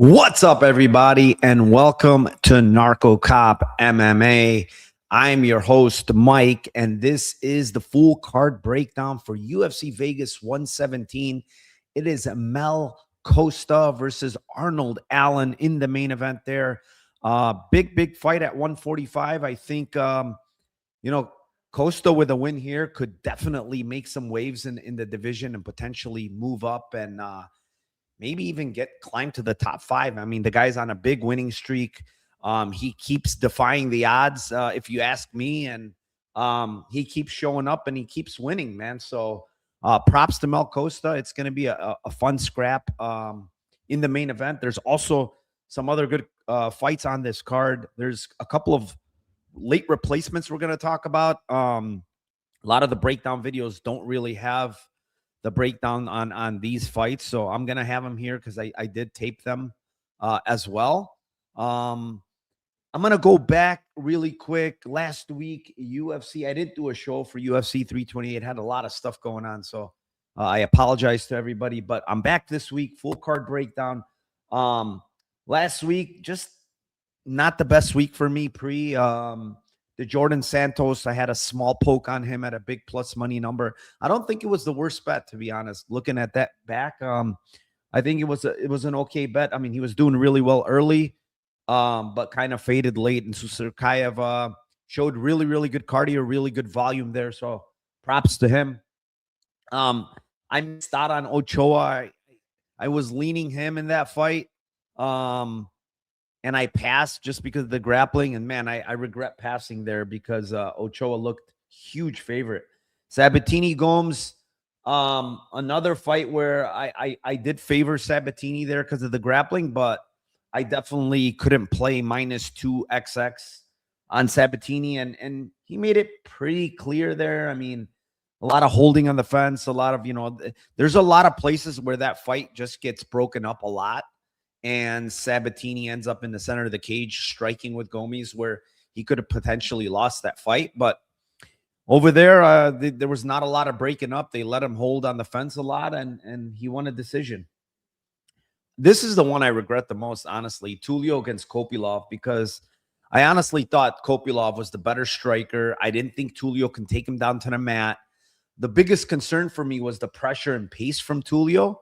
What's up, everybody, and welcome to Narcocop MMA. I'm your host, Mike, and this is the full card breakdown for UFC Vegas 117. It is Mel Costa versus Arnold Allen in the main event there. Big fight at 145. I think, Costa with a win here could definitely make some waves in the division and potentially move up and maybe even climb to the top 5. I mean, the guy's on a big winning streak. He keeps defying the odds, if you ask me, and he keeps showing up and he keeps winning, man. So props to Mel Costa. It's going to be a fun scrap in the main event. There's also some other good fights on this card. There's a couple of late replacements we're going to talk about. A lot of the breakdown videos don't really have the breakdown on these fights, so I'm gonna have them here because I did tape them as well. I'm gonna go back really quick. Last week, UFC, I didn't do a show for UFC 328. Had a lot of stuff going on, so I apologize to everybody, but I'm back this week, full card breakdown. Last week, just not the best week for me. The Jordan Santos, I had a small poke on him at a big plus money number. I don't think it was the worst bet, to be honest. Looking at that back, I think it was an okay bet. I mean, he was doing really well early, but kind of faded late. And Surkayev showed really good cardio, really good volume there. So props to him. I missed out on Ochoa. I was leaning him in that fight. And I passed just because of the grappling. And, man, I regret passing there because Ochoa looked huge favorite. Sabatini Gomes, another fight where I did favor Sabatini there because of the grappling, but I definitely couldn't play -2XX on Sabatini. And he made it pretty clear there. I mean, a lot of holding on the fence, a lot of, there's a lot of places where that fight just gets broken up a lot. And Sabatini ends up in the center of the cage striking with Gomes where he could have potentially lost that fight. But over there, there was not a lot of breaking up. They let him hold on the fence a lot, and he won a decision. This is the one I regret the most, honestly, Tulio against Kopilov, because I honestly thought Kopilov was the better striker. I didn't think Tulio can take him down to the mat. The biggest concern for me was the pressure and pace from Tulio.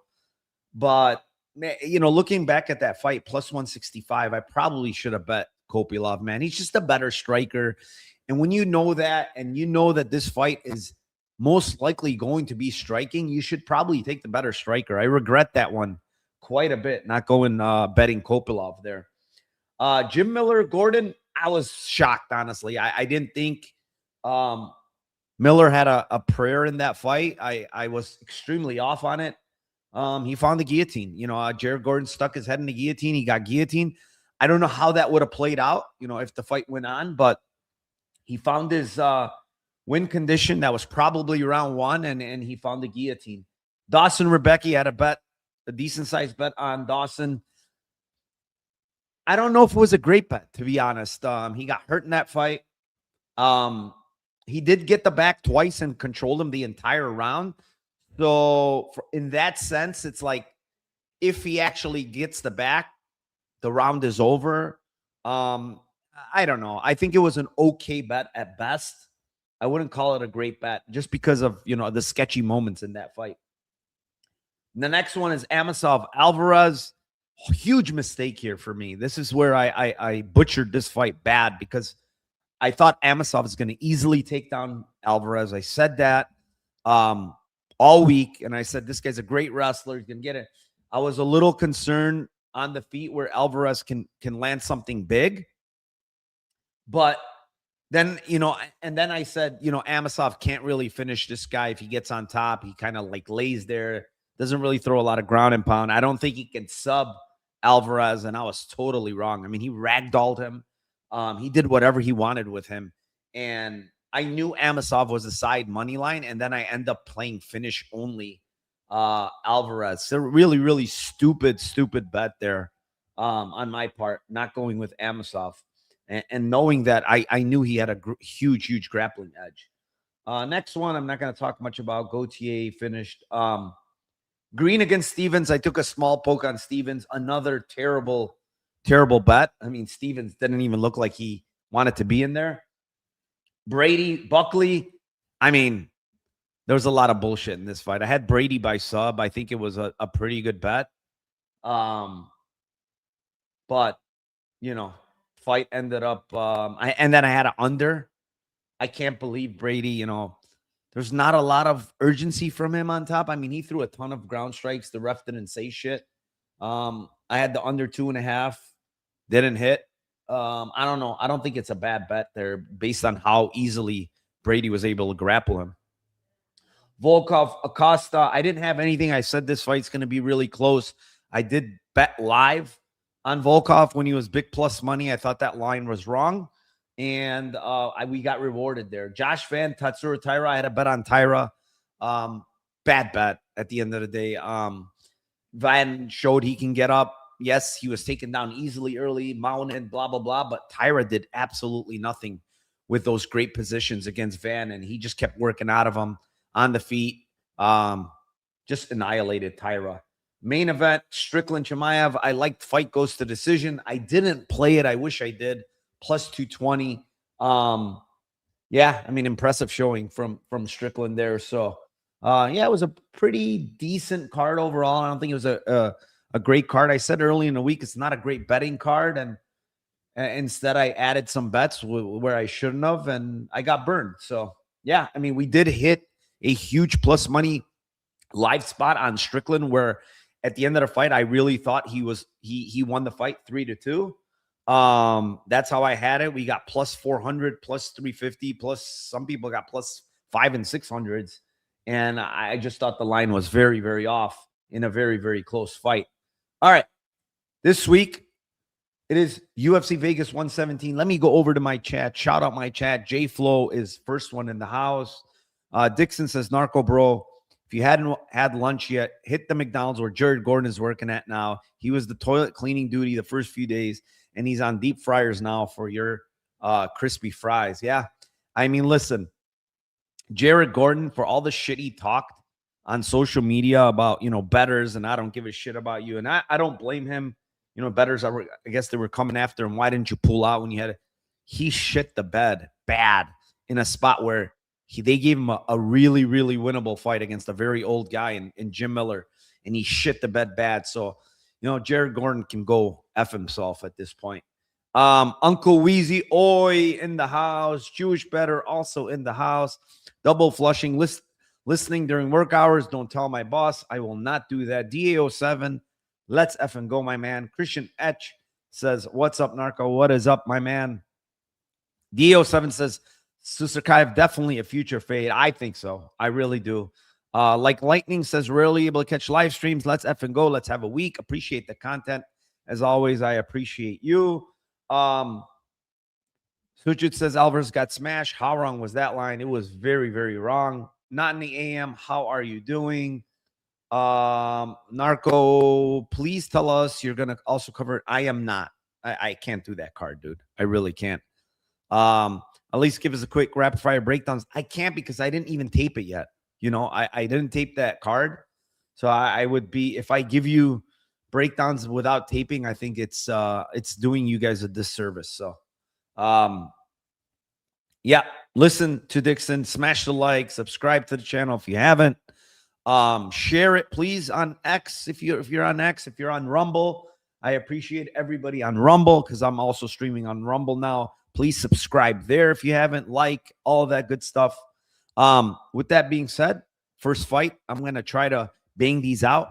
But looking back at that fight, plus 165, I probably should have bet Kopilov, man. He's just a better striker. And when you know that, and you know that this fight is most likely going to be striking, you should probably take the better striker. I regret that one quite a bit, not going betting Kopilov there. Jim Miller, Gordon, I was shocked, honestly. I didn't think Miller had a prayer in that fight. I was extremely off on it. He found the guillotine. Jared Gordon stuck his head in the guillotine. He got guillotined. I don't know how that would have played out, if the fight went on, but he found his win condition. That was probably round 1, and he found the guillotine. Dawson Rebecki had a decent-sized bet on Dawson. I don't know if it was a great bet, to be honest. He got hurt in that fight. He did get the back twice and controlled him the entire round. So in that sense, it's like if he actually gets the back, the round is over. I don't know. I think it was an okay bet at best. I wouldn't call it a great bet just because of, the sketchy moments in that fight. The next one is Amasov Alvarez. Huge mistake here for me. This is where I butchered this fight bad because I thought Amasov is going to easily take down Alvarez. I said that all week, and I said this guy's a great wrestler. He's gonna get it. I was a little concerned on the feet where Alvarez can land something big, but then and then I said Amasov can't really finish this guy if he gets on top. He kind of like lays there, doesn't really throw a lot of ground and pound. I don't think he can sub Alvarez, and I was totally wrong. I mean, he ragdolled him. He did whatever he wanted with him, and I knew Amasov was a side money line, and then I end up playing finish only Alvarez. So really stupid bet there on my part, not going with Amasov and knowing that I knew he had a huge grappling edge. Next one, I'm not going to talk much about. Gauthier finished. Green against Stevens. I took a small poke on Stevens. Another terrible, terrible bet. I mean, Stevens didn't even look like he wanted to be in there. Brady, Buckley. I mean, there was a lot of bullshit in this fight. I had Brady by sub. I think it was a pretty good bet. But, you know, fight ended up, and then I had an under. I can't believe Brady, you know, there's not a lot of urgency from him on top. I mean, he threw a ton of ground strikes. The ref didn't say shit. I had the under 2.5. Didn't hit. I don't know. I don't think it's a bad bet there based on how easily Brady was able to grapple him. Volkov, Costa. I didn't have anything. I said this fight's going to be really close. I did bet live on Volkov when he was big plus money. I thought that line was wrong. And we got rewarded there. Josh Van, Tatsuro Taira. I had a bet on Taira. Bad bet at the end of the day. Van showed he can get up. Yes, he was taken down easily early, mounted, blah, blah, blah. But Taira did absolutely nothing with those great positions against Van. And he just kept working out of them on the feet. Just annihilated Taira. Main event, Strickland Chimaev. I liked fight goes to decision. I didn't play it. I wish I did. Plus 220. Yeah, I mean, impressive showing from Strickland there. So, yeah, it was a pretty decent card overall. I don't think it was a great card. I said early in the week it's not a great betting card, and instead I added some bets where I shouldn't have, and I got burned. So, yeah, I mean, we did hit a huge plus money live spot on Strickland where at the end of the fight, I really thought he won the fight 3-2. That's how I had it. We got plus 400, plus 350, plus some people got plus 500 and 600s. And I just thought the line was very, very off in a very, very close fight. All right. This week, it is UFC Vegas 117. Let me go over to my chat. Shout out my chat. J Flow is first one in the house. Dixon says, Narco Bro, if you hadn't had lunch yet, hit the McDonald's where Jared Gordon is working at now. He was the toilet cleaning duty the first few days, and he's on deep fryers now for your crispy fries. Yeah. I mean, listen, Jared Gordon, for all the shit he talked on social media about, you know, bettors, and I don't give a shit about you. And I don't blame him. You know, bettors, I guess they were coming after him. Why didn't you pull out when you had it? He shit the bed bad in a spot where they gave him a really, really winnable fight against a very old guy in Jim Miller, and he shit the bed bad. So, you know, Jared Gordon can go F himself at this point. Uncle Weezy, Oi, in the house. Jewish Better also in the house. Double Flushing, listening during work hours. Don't tell my boss. I will not do that. DA07, let's effing go, my man. Christian Etch says, what's up, Narco? What is up, my man? DA07 says, Susakaev, definitely a future fade. I think so. I really do. Like Lightning says, rarely able to catch live streams. Let's effing go. Let's have a week. Appreciate the content. As always, I appreciate you. Suchit says, Alvarez got smashed. How wrong was that line? It was very, very wrong. Not in the AM. How are you doing? Narco, please tell us you're going to also cover it. I am not. I can't do that card, dude. I really can't. At least give us a quick rapid fire breakdowns. I can't because I didn't even tape it yet. You know, I didn't tape that card. So I would be, if I give you breakdowns without taping, I think it's doing you guys a disservice. So, yeah, listen to Dixon, smash the like, subscribe to the channel if you haven't. Share it, please, on X. If you're on X, if you're on Rumble, I appreciate everybody on Rumble because I'm also streaming on Rumble now. Please subscribe there if you haven't, like, all of that good stuff. With that being said, first fight, I'm going to try to bang these out.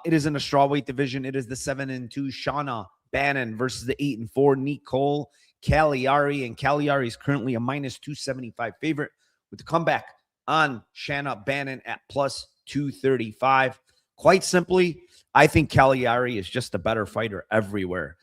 It is in a strawweight division. It is the 7-2 Shauna Bannon versus the 8-4 Nicole Caliari. And Caliari is currently a minus 275 favorite with the comeback on Shanna Bannon at plus 235. Quite simply, I think Caliari is just a better fighter everywhere.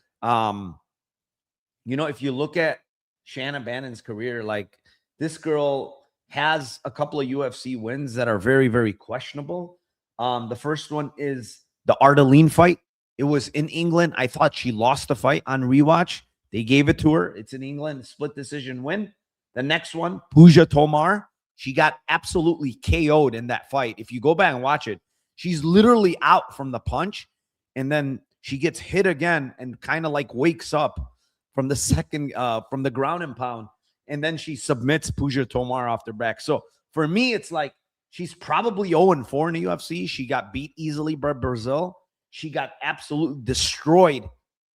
You know, if you look at Shanna Bannon's career, like, this girl has a couple of UFC wins that are very, very questionable. The first one is the Ardelean fight. It was in England. I thought she lost the fight on rewatch. They gave it to her. It's in England, split decision win. The next one, Pooja Tomar, she got absolutely KO'd in that fight. If you go back and watch it, She's literally out from the punch, and then she gets hit again and kind of like wakes up from the second, from the ground and pound, and then she submits Puja Tomar off their back. So for me, it's like she's probably 0-4 in the UFC. She got beat easily by Brazil. She got absolutely destroyed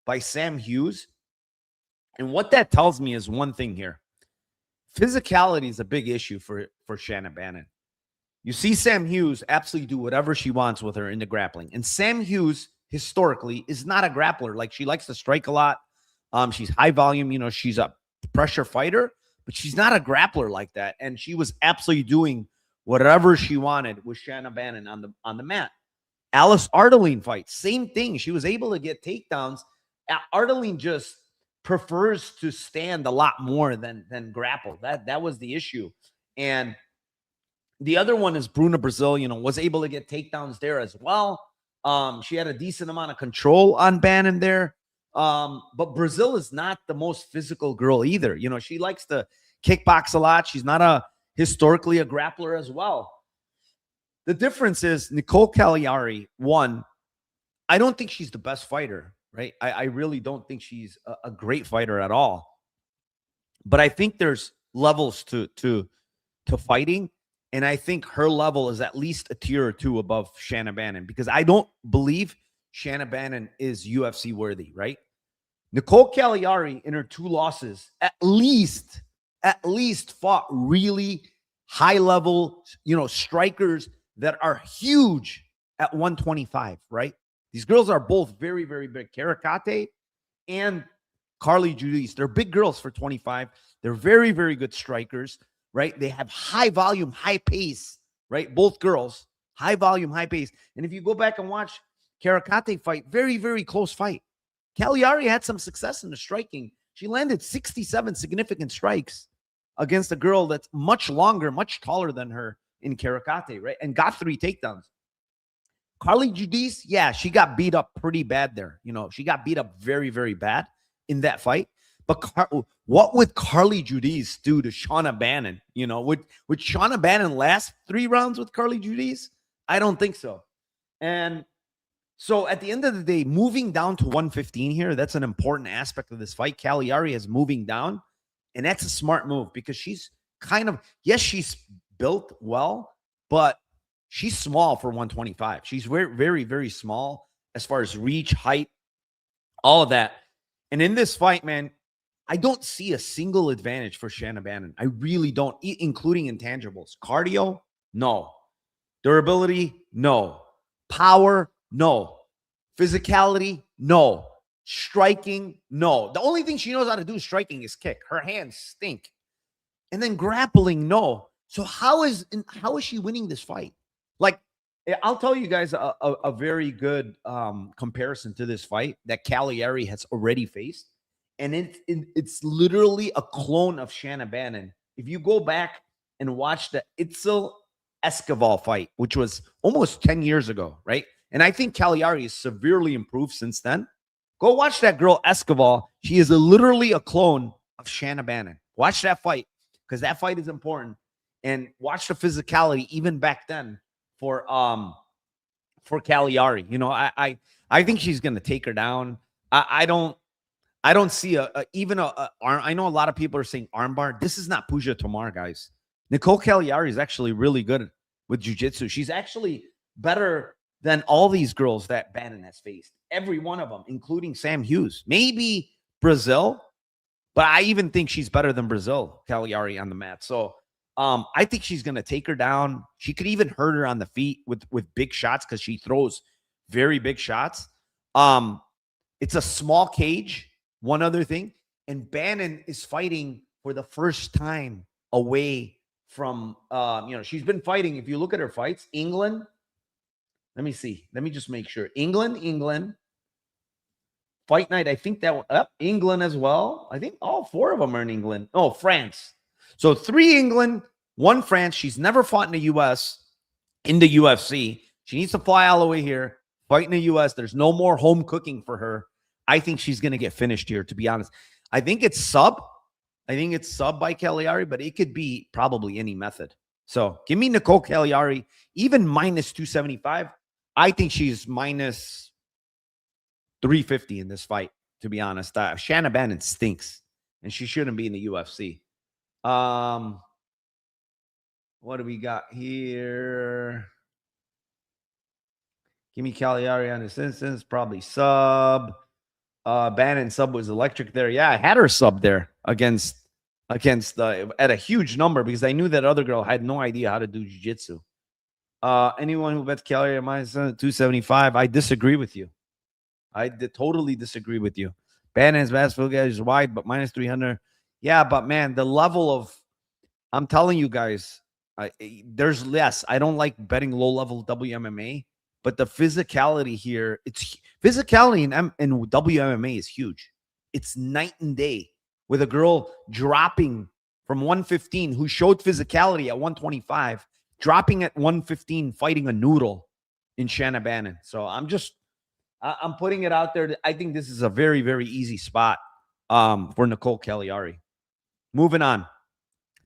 by Sam Hughes. And what that tells me is one thing here. Physicality is a big issue for Shanna Bannon. You see Sam Hughes absolutely do whatever she wants with her in the grappling. And Sam Hughes, historically, is not a grappler. Like, she likes to strike a lot. She's high volume. You know, she's a pressure fighter, but she's not a grappler like that. And she was absolutely doing whatever she wanted with Shanna Bannon on the mat. Alice Ardelean fight, same thing. She was able to get takedowns. Ardelean just prefers to stand a lot more than grapple. That was the issue. And the other one is Bruna Brazil, you know, was able to get takedowns there as well. She had a decent amount of control on Bannon there. But Brazil is not the most physical girl either. You know, she likes to kickbox a lot. She's not historically a grappler as well. The difference is Nicole Cagliari, one, I don't think she's the best fighter, right? I really don't think she's a great fighter at all. But I think there's levels to fighting. And I think her level is at least a tier or two above Shanna Bannon, because I don't believe Shanna Bannon is UFC worthy, right? Nicole Cagliari in her 2 losses at least fought really high level, you know, strikers that are huge at 125, right? These girls are both very, very big. Cavalcanti and Carly Judice. They're big girls for 25. They're very, very good strikers, right? They have high volume, high pace, right? Both girls, high volume, high pace. And if you go back and watch Cavalcanti fight, very, very close fight. Cagliari had some success in the striking. She landed 67 significant strikes against a girl that's much longer, much taller than her in Cavalcanti, right? And got 3 takedowns. Carly Judice, yeah, she got beat up pretty bad there. You know, she got beat up very, very bad in that fight. But what would Carly Judice do to Shanna Bannon? You know, would Shanna Bannon last 3 rounds with Carly Judice? I don't think so. And so at the end of the day, moving down to 115 here, that's an important aspect of this fight. Cagliari is moving down, and that's a smart move because she's kind of, yes, she's built well, but she's small for 125. She's very, very, very small as far as reach, height, all of that. And in this fight, man, I don't see a single advantage for Shanna Bannon. I really don't, including intangibles. Cardio, no. Durability, no. Power, no. Physicality, no. Striking, no. The only thing she knows how to do is striking is kick. Her hands stink. And then grappling, no. So how is she winning this fight? Like, I'll tell you guys a very good comparison to this fight that Cagliari has already faced. And it's literally a clone of Shanna Bannon. If you go back and watch the Itzel Esquivel fight, which was almost 10 years ago, right? And I think Cagliari is severely improved since then. Go watch that girl Esquivel. She is literally a clone of Shanna Bannon. Watch that fight because that fight is important. And watch the physicality even back then for Cagliari. You know, I think she's going to take her down. I don't see even a arm. I know a lot of people are saying armbar. This is not Puja Tomar, guys. Nicole Cagliari is actually really good with jiu-jitsu. She's actually better than all these girls that Bannon has faced. Every one of them, including Sam Hughes. Maybe Brazil, but I even think she's better than Brazil, Cagliari, on the mat. So I think she's going to take her down. She could even hurt her on the feet with big shots because she throws very big shots. It's a small cage. One other thing, and Bannon is fighting for the first time away from, you know, she's been fighting. If you look at her fights, England, let me see. Let me just make sure. England, fight night. I think that up England as well. I think all 4 of them are in England. Oh, France. So 3 England, 1 France. She's never fought in the U.S. in the UFC. She needs to fly all the way here, fight in the U.S. There's no more home cooking for her. I think she's going to get finished here, to be honest. I think it's sub. I think it's sub by Cagliari, but it could be probably any method. So give me Nicole Cagliari, even minus 275. I think she's minus 350 in this fight, to be honest. Shanna Bannon stinks, and she shouldn't be in the UFC. What do we got here? Give me Caliari on this instance. Probably sub. Bannon sub was electric there. Yeah, I had her sub there against at a huge number because I knew that other girl had no idea how to do jiu-jitsu. Anyone who bets Caliari minus 275, I disagree with you. I totally disagree with you. Bannon's best field guy is wide, but minus 300. Yeah, but man, the level of, I'm telling you guys, there's less. I don't like betting low-level WMMA, but the physicality here, it's physicality in WMMA is huge. It's night and day with a girl dropping from 115 who showed physicality at 125, dropping at 115, fighting a noodle in Shanna Bannon. So I'm putting it out there. I think this is a very, very easy spot for Nicole Cagliari. Moving on.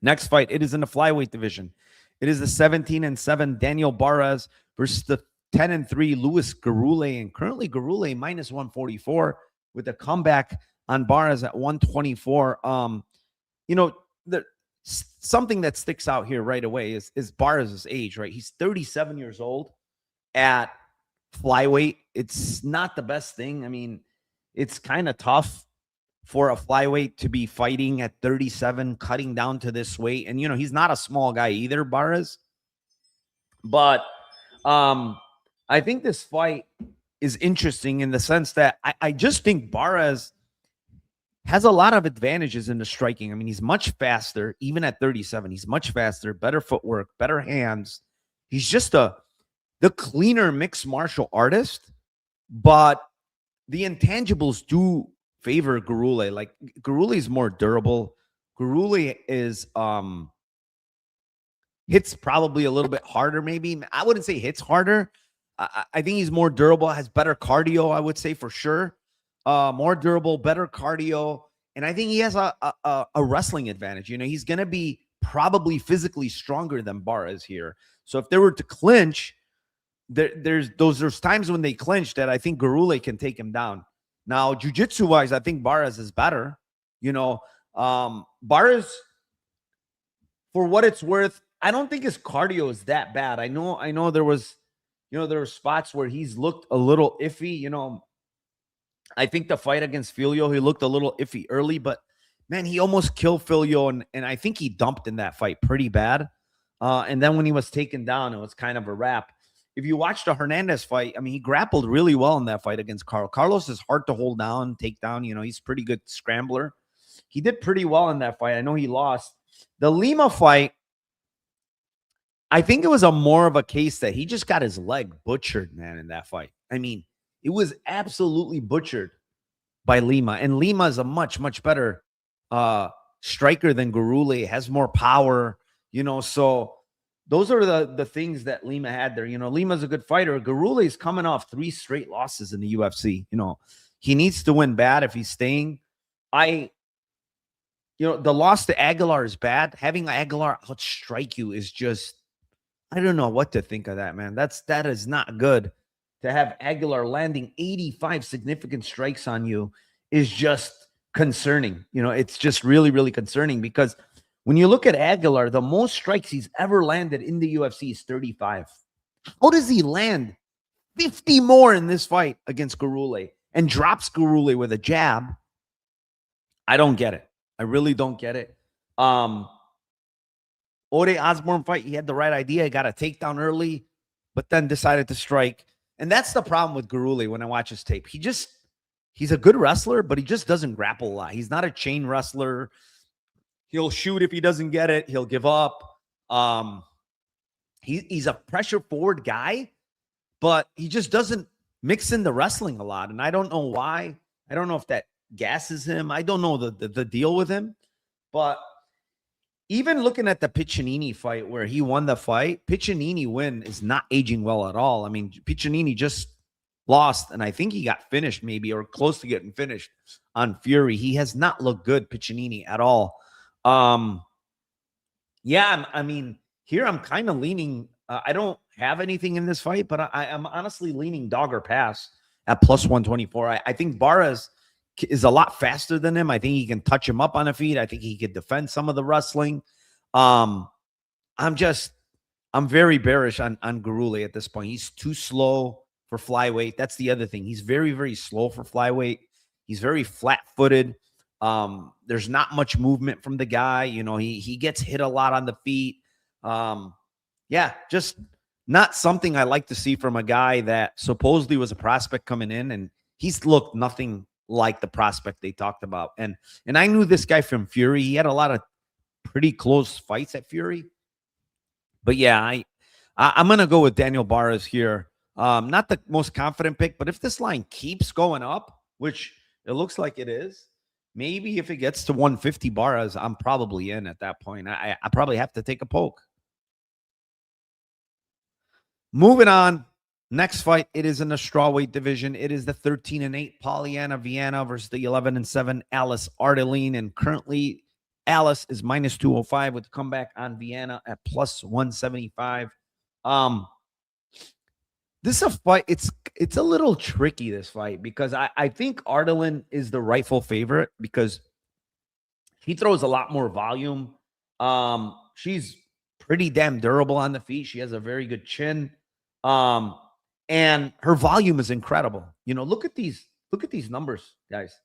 Next fight, it is in the flyweight division. It is the 17-7 Daniel Barez versus the 10-3 Luis Gurule. And currently Gurule minus 144 with a comeback on Barez at 124. Something that sticks out here right away is Barez's age, right? He's 37 years old at flyweight. It's not the best thing. I mean, it's kind of tough for a flyweight to be fighting at 37, cutting down to this weight. And, he's not a small guy either, Barez. But I think this fight is interesting in the sense that I just think Barez has a lot of advantages in the striking. I mean, he's much faster, even at 37. He's much faster, better footwork, better hands. He's just the cleaner mixed martial artist, but the intangibles do favor Gurule. Like, Gurule is more durable. Gurule is hits probably a little bit harder, maybe. I wouldn't say hits harder. I think he's more durable, has better cardio, I would say, for sure. More durable, better cardio. And I think he has a wrestling advantage. He's going to be probably physically stronger than Barez here. So if they were to clinch, there's times when they clinch that I think Gurule can take him down. Now, jiu-jitsu wise, I think Barez is better. Barez, for what it's worth, I don't think his cardio is that bad. I know there was, there were spots where he's looked a little iffy. I think the fight against Filio, he looked a little iffy early, but man, he almost killed Filio, and I think he dumped in that fight pretty bad. And then when he was taken down, it was kind of a wrap. If you watch the Hernandez fight, I mean, he grappled really well in that fight against Carlos. Carlos is hard to hold down, take down. He's a pretty good scrambler. He did pretty well in that fight. I know he lost. The Lima fight, I think it was more of a case that he just got his leg butchered, man, in that fight. I mean, it was absolutely butchered by Lima. And Lima is a much, much better striker than Gurule, has more power, so those are the things that Lima had there. Lima's a good fighter. Gurule is coming off 3 straight losses in the UFC. He needs to win bad if he's staying. The loss to Aguilar is bad. Having Aguilar outstrike you is just, I don't know what to think of that, man. That is not good. To have Aguilar landing 85 significant strikes on you is just concerning. It's just really, really concerning because when you look at Aguilar, the most strikes he's ever landed in the UFC is 35. How does he land 50 more in this fight against Gurule and drops Gurule with a jab? I don't get it. I really don't get it. Ode Osborne fight, he had the right idea. He got a takedown early, but then decided to strike. And that's the problem with Gurule when I watch his tape. He's a good wrestler, but he just doesn't grapple a lot. He's not a chain wrestler. He'll shoot if he doesn't get it. He'll give up. He's a pressure forward guy, but he just doesn't mix in the wrestling a lot. And I don't know why. I don't know if that gasses him. I don't know the deal with him. But even looking at the Piccinini fight where he won the fight, Piccinini win is not aging well at all. I mean, Piccinini just lost, and I think he got finished maybe or close to getting finished on Fury. He has not looked good, Piccinini, at all. Yeah, I mean, here I'm kind of leaning. I don't have anything in this fight, but I'm honestly leaning dog or pass at plus 124. I think Barez is a lot faster than him. I think he can touch him up on the feet. I think he could defend some of the wrestling. I'm very bearish on Gurule at this point. He's too slow for flyweight. That's the other thing. He's very, very slow for flyweight. He's very flat-footed. There's not much movement from the guy. You know, he gets hit a lot on the feet. Yeah, just not something I like to see from a guy that supposedly was a prospect coming in, and he's looked nothing like the prospect they talked about. And I knew this guy from Fury. He had a lot of pretty close fights at Fury. But yeah, I'm going to go with Daniel Barez here. Not the most confident pick, but if this line keeps going up, which it looks like it is, maybe if it gets to 150 Barez, I'm probably in at that point. I probably have to take a poke. Moving on. Next fight, it is in the strawweight division. It is the 13-8 Polyana Viana versus the 11-7 Alice Ardelean. And currently, Alice is minus 205 with the comeback on Viana at plus 175. This is a fight. It's a little tricky, this fight, because I think Ardelean is the rightful favorite because he throws a lot more volume. She's pretty damn durable on the feet. She has a very good chin. And her volume is incredible. You know, look at these numbers, guys.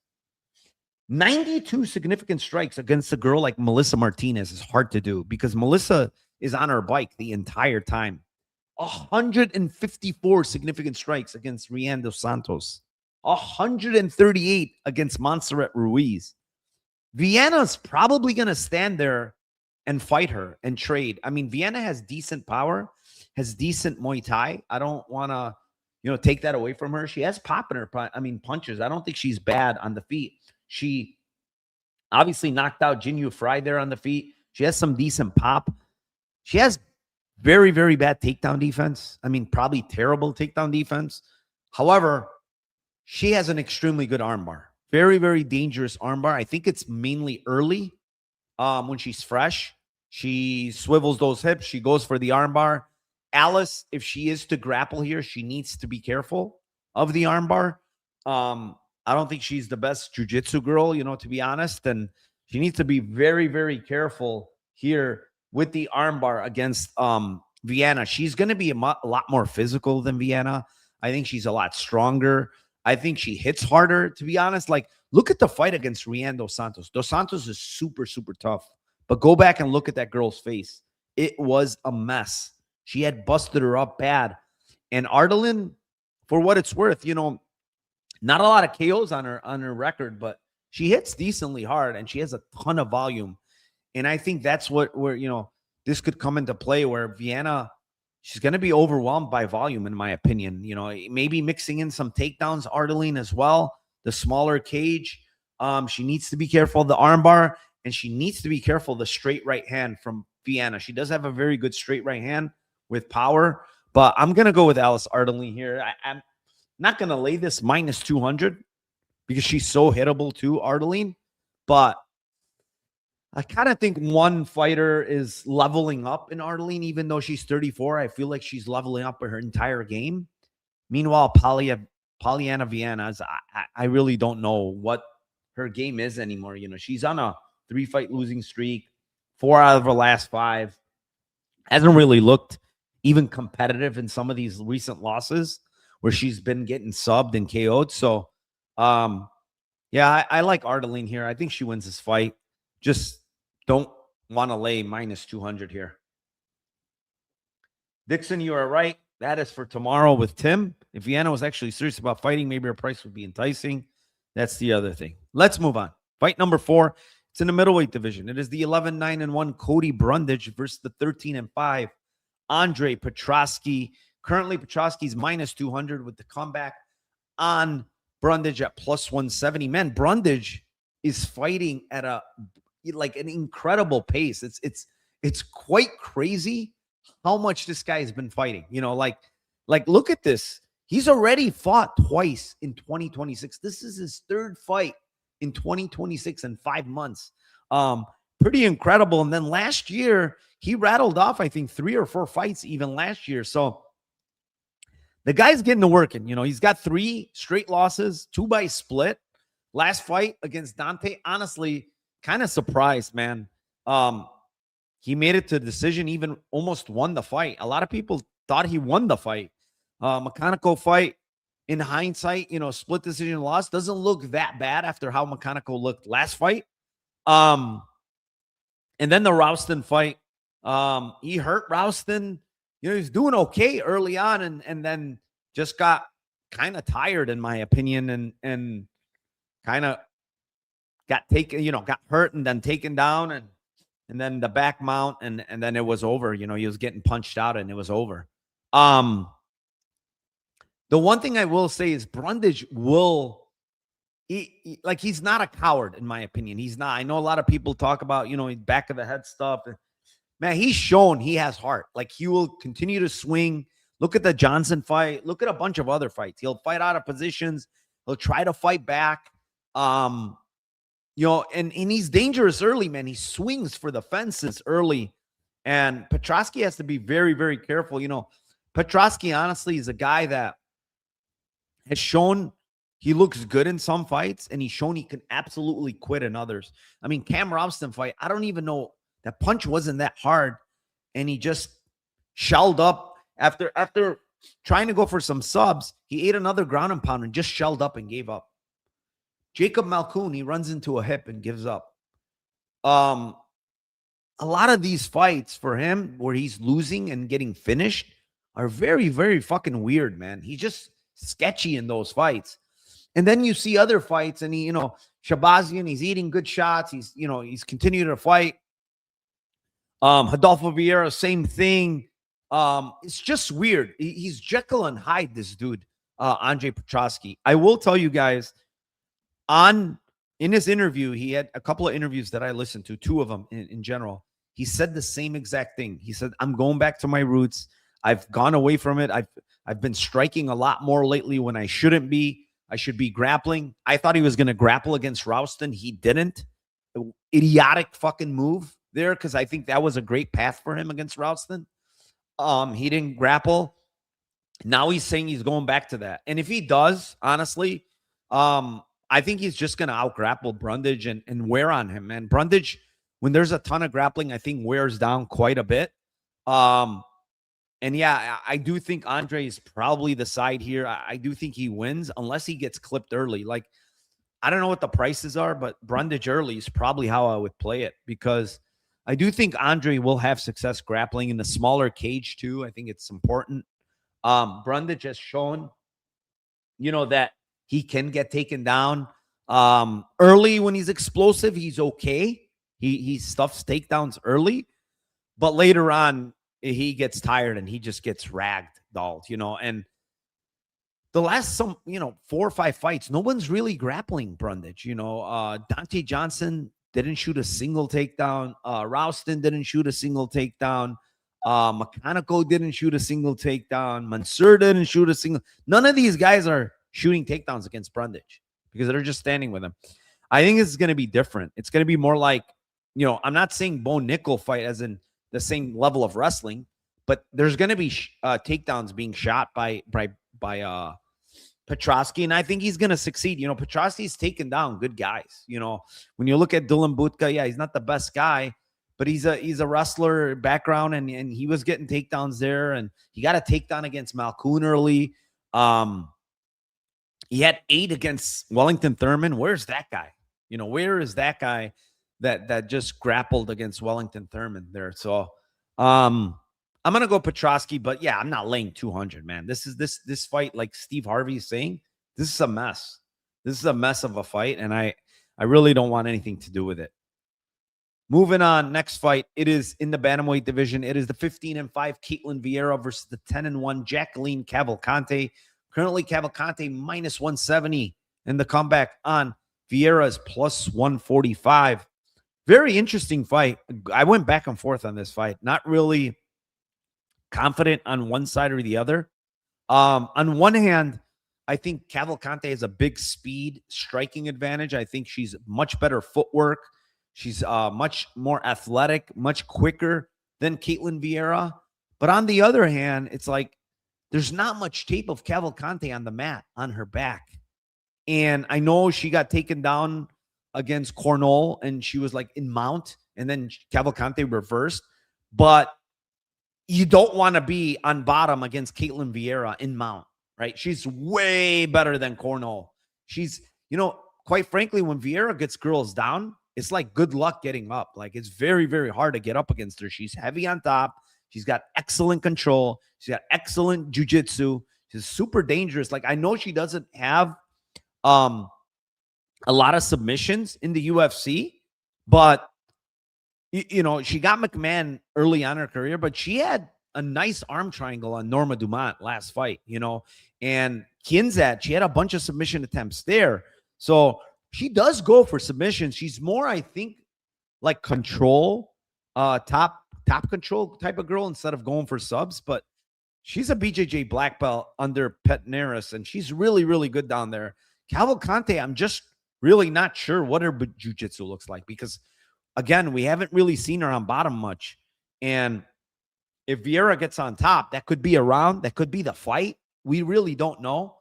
92 significant strikes against a girl like Melissa Martinez is hard to do because Melissa is on her bike the entire time. 154 significant strikes against Rian dos Santos. 138 against Montserrat Ruiz. Viana's probably going to stand there and fight her and trade. I mean, Viana has decent power, has decent Muay Thai. I don't want to, take that away from her. She has pop in her, punches. I don't think she's bad on the feet. She obviously knocked out Jinyu Fry there on the feet. She has some decent pop. She has very, very bad takedown defense. I mean, probably terrible takedown defense. However, she has an extremely good armbar. Very, very dangerous armbar. I think it's mainly early when she's fresh. She swivels those hips. She goes for the armbar. Alice, if she is to grapple here, she needs to be careful of the armbar. I don't think she's the best jiu-jitsu girl, to be honest. And she needs to be very, very careful here with the armbar against Viana. She's going to be a lot more physical than Viana. I think she's a lot stronger. I think she hits harder, to be honest. Like, look at the fight against Rian dos Santos. Dos Santos is super, super tough. But go back and look at that girl's face. It was a mess. She had busted her up bad. And Ardelean, for what it's worth, not a lot of KOs on her record, but she hits decently hard and she has a ton of volume. And I think that's where this could come into play, where Viana, she's going to be overwhelmed by volume, in my opinion. Maybe mixing in some takedowns, Ardelean as well, the smaller cage. She needs to be careful of the armbar, and she needs to be careful of the straight right hand from Viana. She does have a very good straight right hand with power, but I'm going to go with Alice Ardelean here. I'm not going to lay this minus 200 because she's so hittable too, Ardelean. But I kind of think one fighter is leveling up in Ardelean, even though she's 34. I feel like she's leveling up her entire game. Meanwhile, Polyana Viana, I really don't know what her game is anymore. She's on a 3-fight losing streak, 4 out of her last 5. Hasn't really looked even competitive in some of these recent losses where she's been getting subbed and KO'd. So, yeah, I like Ardelean here. I think she wins this fight. Just don't want to lay minus 200 here. Dixon, you are right. That is for tomorrow with Tim. If Viana was actually serious about fighting, maybe her price would be enticing. That's the other thing. Let's move on. Fight number 4. It's in the middleweight division. It is the 11-9-1 Cody Brundage versus the 13-5 Andre Petroski. Currently, Petroski's minus 200 with the comeback on Brundage at plus 170. Man, Brundage is fighting at an incredible pace. It's quite crazy how much this guy has been fighting. Look at this. He's already fought twice in 2026. This is his 3rd fight in 2026 in 5 months. pretty incredible. And then last year, he rattled off, I think, 3 or 4 fights even last year. So the guy's getting to working. You know, he's got 3 straight losses, 2 by split. Last fight against Dante, honestly, kind of surprised, man. He made it to decision, even almost won the fight. A lot of people thought he won the fight. Mechanical fight, in hindsight, you know, split decision loss doesn't look that bad after how Mechanical looked last fight. And then the Rouston fight, he hurt Rouston. You know, he's doing okay early on, and then just got kind of tired, in my opinion, and kind of got taken, you know, got hurt and then taken down, and then the back mount, and then it was over. You know, he was getting punched out and it was over. The one thing I will say is Brundage will, he's not a coward, in my opinion. He's not. I know a lot of people talk about, you know, back of the head stuff. Man, he's shown he has heart. Like, he will continue to swing. Look at the Johnson fight. Look at a bunch of other fights. He'll fight out of positions. He'll try to fight back. You know, and he's dangerous early, man. He swings for the fences early. And Petroski has to be very, very careful. You know, Petroski, honestly, is a guy that has shown he looks good in some fights, and he's shown he can absolutely quit in others. I mean, Cam Robson fight, I don't even know. That punch wasn't that hard, and he just shelled up after trying to go for some subs. He ate another ground and pound and just shelled up and gave up. Jacob Malkoun, he runs into a hip and gives up. A lot of these fights for him where he's losing and getting finished are very, very fucking weird, man. He's just sketchy in those fights. And then you see other fights, and he, you know, Shabazian, he's eating good shots. He's, you know, he's continuing to fight. Rodolfo Vieira, same thing. It's just weird. He's Jekyll and Hyde, this dude, Andre Petroski. I will tell you guys, in his interview, he had a couple of interviews that I listened to, 2 of them in general. He said the same exact thing. He said, I'm going back to my roots. I've gone away from it. I've been striking a lot more lately when I shouldn't be. I should be grappling. I thought he was going to grapple against Rouston. He didn't. Idiotic fucking move there, because I think that was a great path for him against Rouston. He didn't grapple. Now he's saying he's going back to that. And if he does, honestly, I think he's just going to out-grapple Brundage and wear on him, man. Brundage, when there's a ton of grappling, I think wears down quite a bit. And yeah, I do think Andre is probably the side here. I do think he wins unless he gets clipped early. Like, I don't know what the prices are, but Brundage early is probably how I would play it, because I do think Andre will have success grappling in the smaller cage too. I think it's important. Brundage has shown, you know, that he can get taken down. Early when he's explosive, he's okay. He stuffs takedowns early, but later on, he gets tired and he just gets ragdolled, you know. And the last 4 or 5 fights, no one's really grappling Brundage. You know, Dante Johnson didn't shoot a single takedown. Rouston didn't shoot a single takedown. Mechanical didn't shoot a single takedown. Mansour didn't shoot a single. None of these guys are shooting takedowns against Brundage because they're just standing with him. I think it's going to be different. It's going to be more like, you know, I'm not saying Bo Nickel fight as in the same level of wrestling, but there's going to be takedowns being shot by Petroski, and I think he's going to succeed. You know, Petroski's taken down good guys. You know, when you look at Dylan Butka, yeah, he's not the best guy, but he's a wrestler background, and he was getting takedowns there, and he got a takedown against Malkoun early. He had 8 against Wellington Thurman. Where's that guy? You know, where is that guy that just grappled against Wellington Thurman there? So I'm going to go Petroski, but yeah, I'm not laying 200, man. This fight, like Steve Harvey is saying, this is a mess. This is a mess of a fight, and I really don't want anything to do with it. Moving on, next fight, it is in the bantamweight division. It is the 15-5 Caitlin Vieira versus the 10-1 Jacqueline Cavalcanti. Currently, Cavalcanti minus 170, and the comeback on Vieira is plus 145. Very interesting fight. I went back and forth on this fight. Not really confident on one side or the other. On one hand, I think Cavalcanti has a big speed striking advantage. I think she's much better footwork. She's much more athletic, much quicker than Caitlin Vieira. But on the other hand, it's like there's not much tape of Cavalcanti on the mat on her back. And I know she got taken down against Cornell and she was like in mount, and then Cavalcanti reversed. But you don't want to be on bottom against Caitlin Vieira in mount, right? She's way better than Cornell. She's, quite frankly, when Vieira gets girls down, it's like good luck getting up. Like it's very, very hard to get up against her. She's heavy on top. She's got excellent control. She's got excellent jiu-jitsu. She's super dangerous. Like I know she doesn't have a lot of submissions in the UFC, but she got McMahon early on in her career, but she had a nice arm triangle on Norma Dumont last fight, and Kinzat, she had a bunch of submission attempts there. So she does go for submissions. She's more, I think, like control, top control type of girl instead of going for subs, but she's a BJJ black belt under Petneris, and she's really, really good down there. Cavalcanti, I'm just really not sure what her jiu-jitsu looks like because, again, we haven't really seen her on bottom much. And if Vieira gets on top, that could be a round. That could be the fight. We really don't know.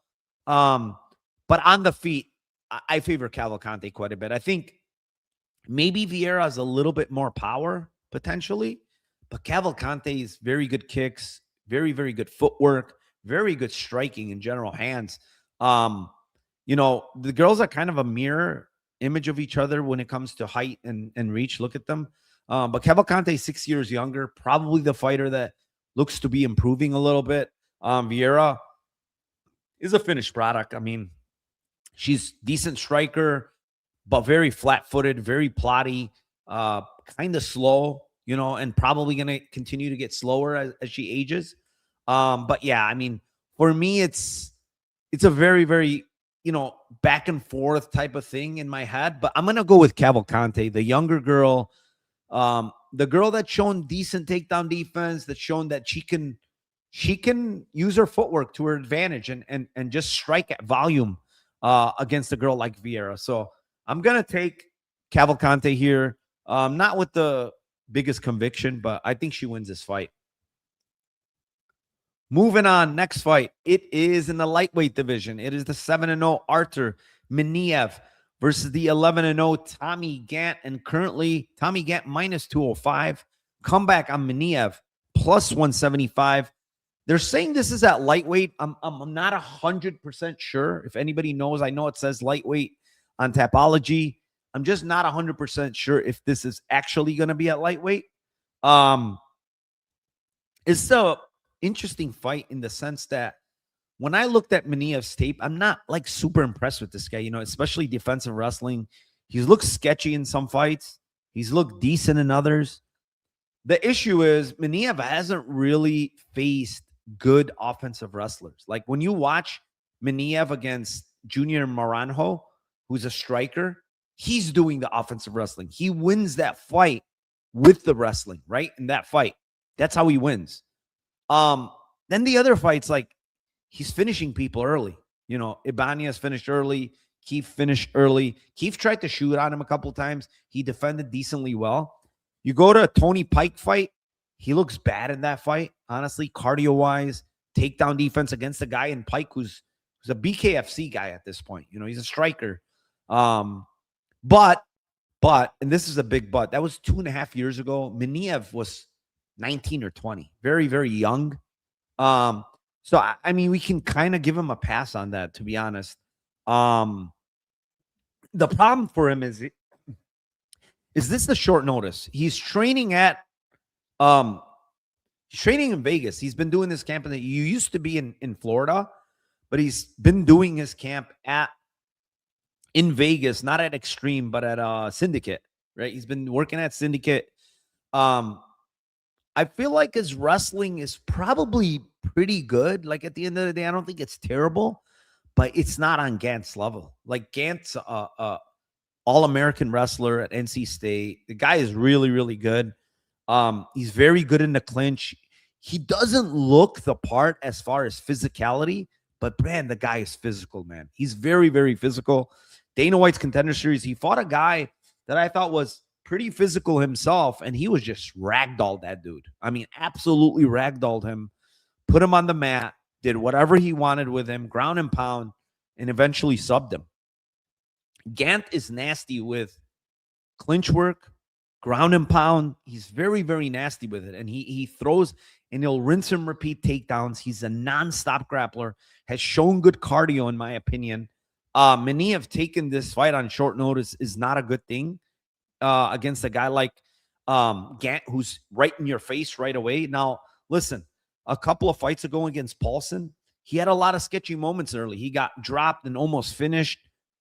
But on the feet, I favor Cavalcanti quite a bit. I think maybe Vieira has a little bit more power potentially, but Cavalcanti is very good kicks, very, very good footwork, very good striking in general hands. The girls are kind of a mirror image of each other when it comes to height and reach. Look at them. But Cavalcanti is 6 years younger, probably the fighter that looks to be improving a little bit. Vieira is a finished product. I mean, she's decent striker, but very flat-footed, very plotty, kind of slow, and probably going to continue to get slower as she ages. But yeah, I mean, for me, it's a very, very, back and forth type of thing in my head, but I'm going to go with Cavalcanti, the younger girl, the girl that's shown decent takedown defense, that's shown that she can use her footwork to her advantage and just strike at volume against a girl like Vieira. So I'm going to take Cavalcanti here, not with the biggest conviction, but I think she wins this fight. Moving on, next fight. It is in the lightweight division. It is the 7-0 Artur Minev versus the 11-0 Tommy Gantt. And currently, Tommy Gantt minus 205. Comeback on Minev plus 175. They're saying this is at lightweight. I'm not 100% sure. If anybody knows, I know it says lightweight on Tapology. I'm just not 100% sure if this is actually going to be at lightweight. It's a interesting fight in the sense that when I looked at Minev's tape, I'm not like super impressed with this guy, especially defensive wrestling. He's looked sketchy in some fights. He's looked decent in others. The issue is Minev hasn't really faced good offensive wrestlers. Like when you watch Minev against Junior Maranjo, who's a striker, he's doing the offensive wrestling. He wins that fight with the wrestling, right? In that fight. That's how he wins. Then the other fights, like he's finishing people early. Ibanez finished early. Keith finished early. Keith tried to shoot on him a couple times. He defended decently well. You go to a Tony Pike fight, he looks bad in that fight, honestly, cardio-wise, takedown defense against a guy in Pike who's a BKFC guy at this point. He's a striker. But, and this is a big but, that was 2.5 years ago. Minev was 19 or 20, very, very young. So, I mean, we can kind of give him a pass on that, to be honest. The problem for him is this the short notice? He's training at, he's training in Vegas. He's been doing this camp, and you used to be in Florida, but he's been doing his camp in Vegas, not at Extreme, but at Syndicate, right? He's been working at Syndicate. I feel like his wrestling is probably pretty good. Like at the end of the day, I don't think it's terrible, but it's not on Gantt's level. Like Gantt's all-American wrestler at NC State. The guy is really, really good. He's very good in the clinch. He doesn't look the part as far as physicality, but man, the guy is physical, man. He's very, very physical. Dana White's Contender Series, he fought a guy that I thought was pretty physical himself, and he was just ragdolled that dude. I mean, absolutely ragdolled him, put him on the mat, did whatever he wanted with him, ground and pound, and eventually subbed him. Gantt is nasty with clinch work, ground and pound. He's very, very nasty with it. And he throws, and he'll rinse and repeat takedowns. He's a nonstop grappler, has shown good cardio, in my opinion. Minev taking this fight on short notice is not a good thing against a guy like Gantt, who's right in your face right away. Now, listen, a couple of fights ago against Paulson, he had a lot of sketchy moments early. He got dropped and almost finished.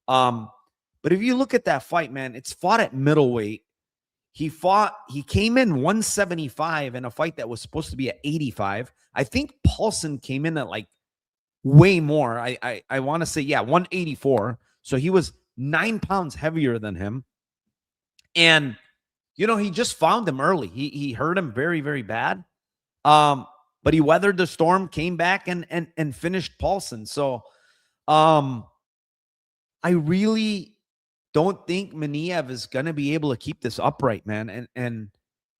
But if you look at that fight, man, it's fought at middleweight. He came in 175 in a fight that was supposed to be at 85. I think Paulson came in at like way more. I want to say, 184. So he was 9 pounds heavier than him. And, he just found him early. He hurt him very, very bad. But he weathered the storm, came back and finished Paulson. So I really don't think Minev is going to be able to keep this upright, man. And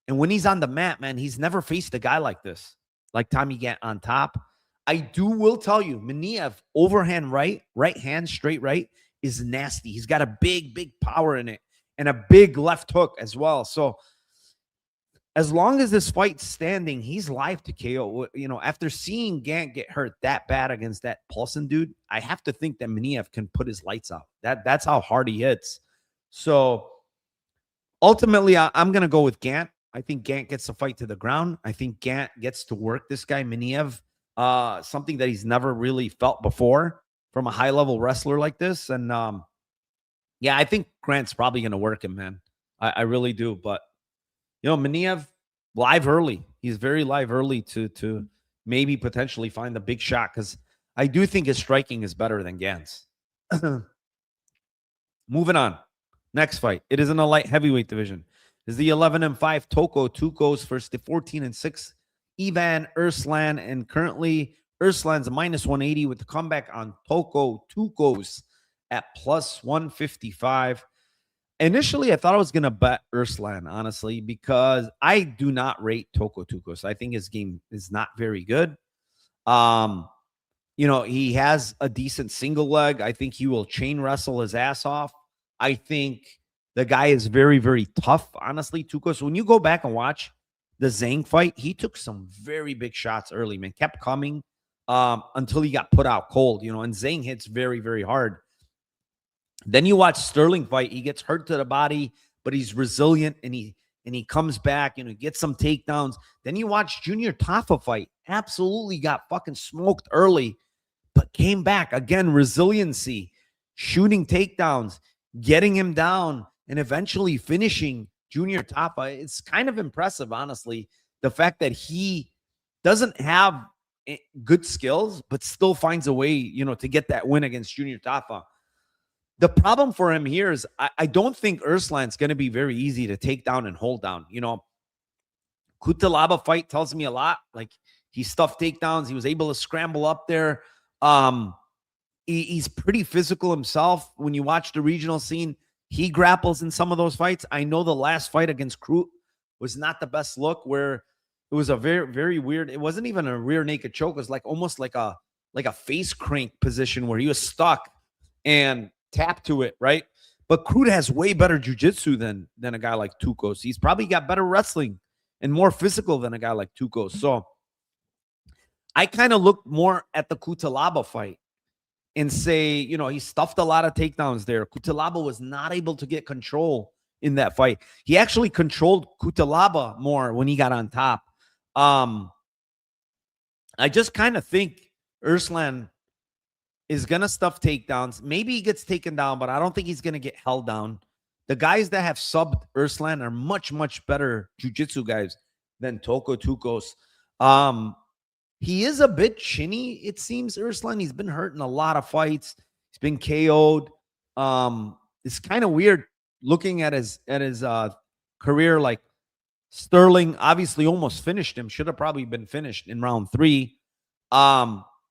when he's on the mat, man, he's never faced a guy like this, like Tommy Gantt on top. I will tell you, Minev, overhand right hand, straight right, is nasty. He's got a big, big power in it and a big left hook as well. So as long as this fight's standing, he's live to KO. After seeing Gantt get hurt that bad against that Paulson dude, I have to think that Minev can put his lights out. That's how hard he hits. So ultimately, I'm going to go with Gantt. I think Gantt gets the fight to the ground. I think Gantt gets to work this guy, Minev, something that he's never really felt before from a high-level wrestler like this. And, I think Grant's probably going to work him, man. I really do. But Minev, live early. He's very live early to maybe potentially find the big shot, because I do think his striking is better than Gantt's. Moving on. Next fight. It is in the light heavyweight division. It's the 11-5 Tokkos versus the 14-6 Ivan Erslan. And currently, Erslan's a -180 with the comeback on Tokkos at +155. Initially, I thought I was going to bet Erslan, honestly, because I do not rate Tokkos. I think his game is not very good. He has a decent single leg. I think he will chain wrestle his ass off. I think the guy is very, very tough, honestly, Tokkos. When you go back and watch the Zhang fight, he took some very big shots early, man. Kept coming until he got put out cold, and Zhang hits very, very hard. Then you watch Sterling fight. He gets hurt to the body, but he's resilient, and he comes back, gets some takedowns. Then you watch Junior Tafa fight. Absolutely got fucking smoked early, but came back. Again, resiliency, shooting takedowns, getting him down, and eventually finishing Junior Tafa. It's kind of impressive, honestly, the fact that he doesn't have good skills, but still finds a way, to get that win against Junior Tafa. The problem for him here is I don't think Erslan's going to be very easy to take down and hold down. Cutelaba fight tells me a lot. Like, he stuffed takedowns. He was able to scramble up there. He's pretty physical himself. When you watch the regional scene, he grapples in some of those fights. I know the last fight against Krut was not the best look, where it was a very, very weird. It wasn't even a rear naked choke. It was almost like a face crank position where he was stuck and tap to it, right? But Krut has way better jiu-jitsu than a guy like Tokkos. He's probably got better wrestling and more physical than a guy like Tokkos. So I kind of look more at the Cutelaba fight and say, he stuffed a lot of takedowns there. Cutelaba was not able to get control in that fight. He actually controlled Cutelaba more when he got on top. I just kind of think Erslan is going to stuff takedowns. Maybe he gets taken down, but I don't think he's going to get held down. The guys that have subbed Erslan are much, much better jiu-jitsu guys than Tokkos. He is a bit chinny, it seems, Erslan. He's been hurt in a lot of fights. He's been KO'd. It's kind of weird looking at his career. Like, Sterling obviously almost finished him. Should have probably been finished in round 3.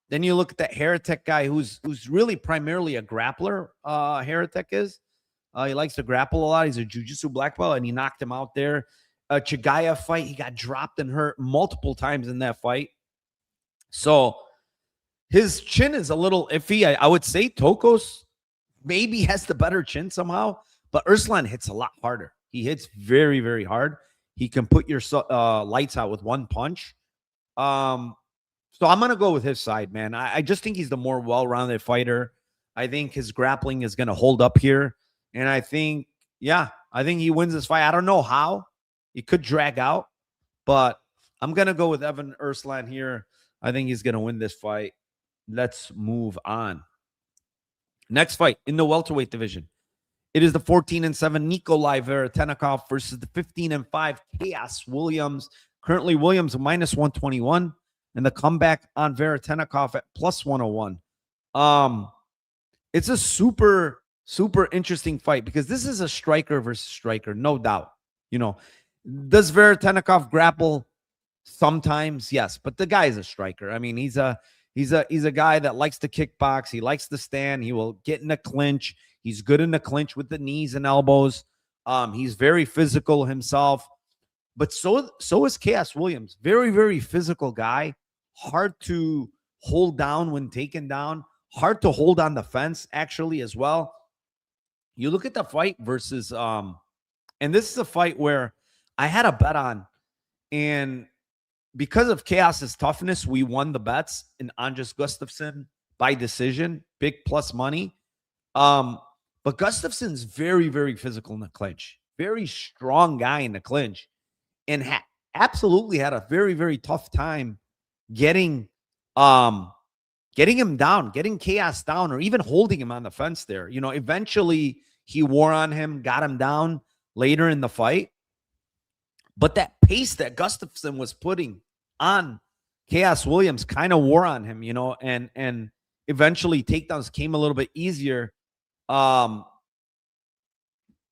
Then you look at that Heretic guy who's really primarily a grappler. Heretic is. He likes to grapple a lot. He's a jiu-jitsu black belt, and he knocked him out there. Chagaya fight, he got dropped and hurt multiple times in that fight. So his chin is a little iffy. I would say Tokkos maybe has the better chin somehow, but Erslan hits a lot harder. He hits very, very hard. He can put your lights out with one punch. So I'm going to go with his side, man. I just think he's the more well-rounded fighter. I think his grappling is going to hold up here. And I think, I think he wins this fight. I don't know how. It could drag out, but I'm going to go with Evan Erslan here. I think he's going to win this fight. Let's move on. Next fight in the welterweight division. It is the 14-7 Nikolai Veretennikov versus the 15-5 Chaos Williams. Currently, Williams minus 121, and the comeback on Veretennikov at plus 101. It's a super, super interesting fight because this is a striker versus striker, no doubt. You know, does Veretennikov grapple? Sometimes, yes, but the guy is a striker. I mean, he's a guy that likes to kickbox. He likes to stand. He will get in a clinch. He's good in the clinch with the knees and elbows. He's very physical himself. But so is Chaos Williams. Very, very physical guy. Hard to hold down when taken down. Hard to hold on the fence, actually, as well. You look at the fight versus, and this is a fight where I had a bet on, and because of Chaos's toughness, we won the bets in Andres Gustafsson by decision, big plus money. But Gustafsson's very, very physical in the clinch, very strong guy in the clinch, and absolutely had a very, very tough time getting him down, getting Chaos down, or even holding him on the fence there. You know, eventually he wore on him, got him down later in the fight. But that pace that Gustafsson was putting on Chaos Williams kind of wore on him, you know, and eventually takedowns came a little bit easier. You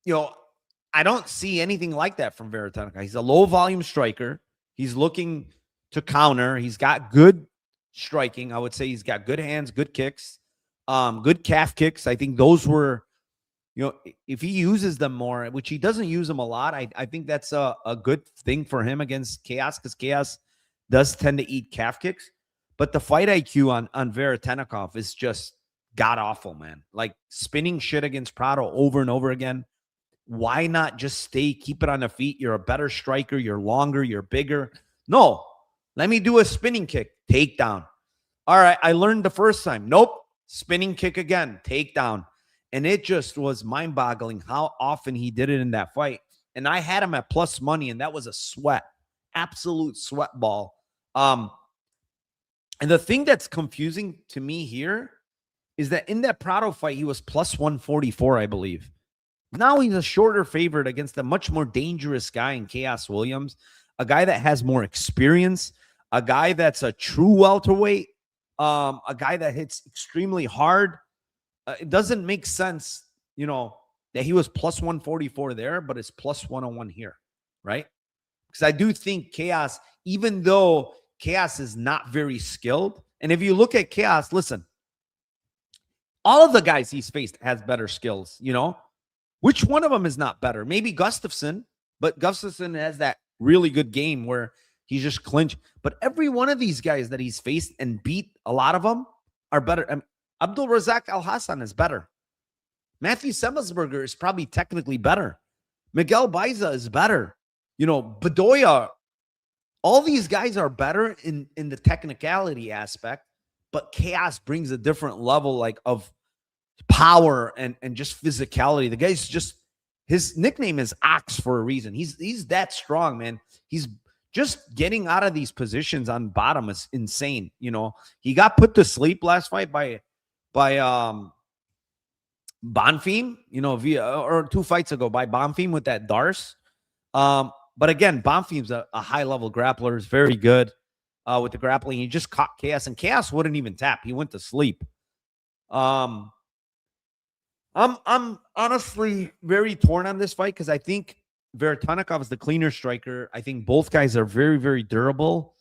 know, I don't see anything like that from Veretennikov. He's a low volume striker. He's looking to counter. He's got good striking. I would say he's got good hands, good kicks, good calf kicks. I think those were, you know, if he uses them more, which he doesn't use them a lot, I think that's a good thing for him against Chaos, because Chaos does tend to eat calf kicks. But the fight IQ on Veretennikov is just god-awful, man. Like spinning shit against Prado over and over again. Why not just keep it on the feet? You're a better striker. You're longer. You're bigger. No, let me do a spinning kick. Takedown. All right, I learned the first time. Nope. Spinning kick again. Takedown. And it just was mind-boggling how often he did it in that fight. And I had him at plus money, and that was a sweat. Absolute sweat ball. And the thing that's confusing to me here is that in that Prado fight, he was plus 144, I believe. Now he's a shorter favorite against a much more dangerous guy in Chaos Williams, a guy that has more experience, a guy that's a true welterweight, a guy that hits extremely hard. It doesn't make sense, you know, that he was plus 144 there, but it's plus 101 here, right? Because I do think Chaos, even though Chaos is not very skilled, and if you look at Chaos, listen, all of the guys he's faced has better skills, you know? Which one of them is not better? Maybe Gustafsson, but Gustafsson has that really good game where he's just clinched. But every one of these guys that he's faced and beat, a lot of them are better. I mean, Abdul Razak Al Hassan is better. Matthew Semelsberger is probably technically better. Miguel Baiza is better. You know, Bedoya, all these guys are better in the technicality aspect, but Chaos brings a different level of power and just physicality. The guy's just, his nickname is Ox for a reason. He's that strong, man. He's just getting out of these positions on bottom is insane. You know, he got put to sleep last fight by Bonfim, you know, or 2 fights ago by Bonfim with that Darce. But again, Bonfim's a high-level grappler, is very good with the grappling. He just caught Chaos, and Chaos wouldn't even tap. He went to sleep. I'm honestly very torn on this fight because I think Veretennikov is the cleaner striker. I think both guys are very, very durable.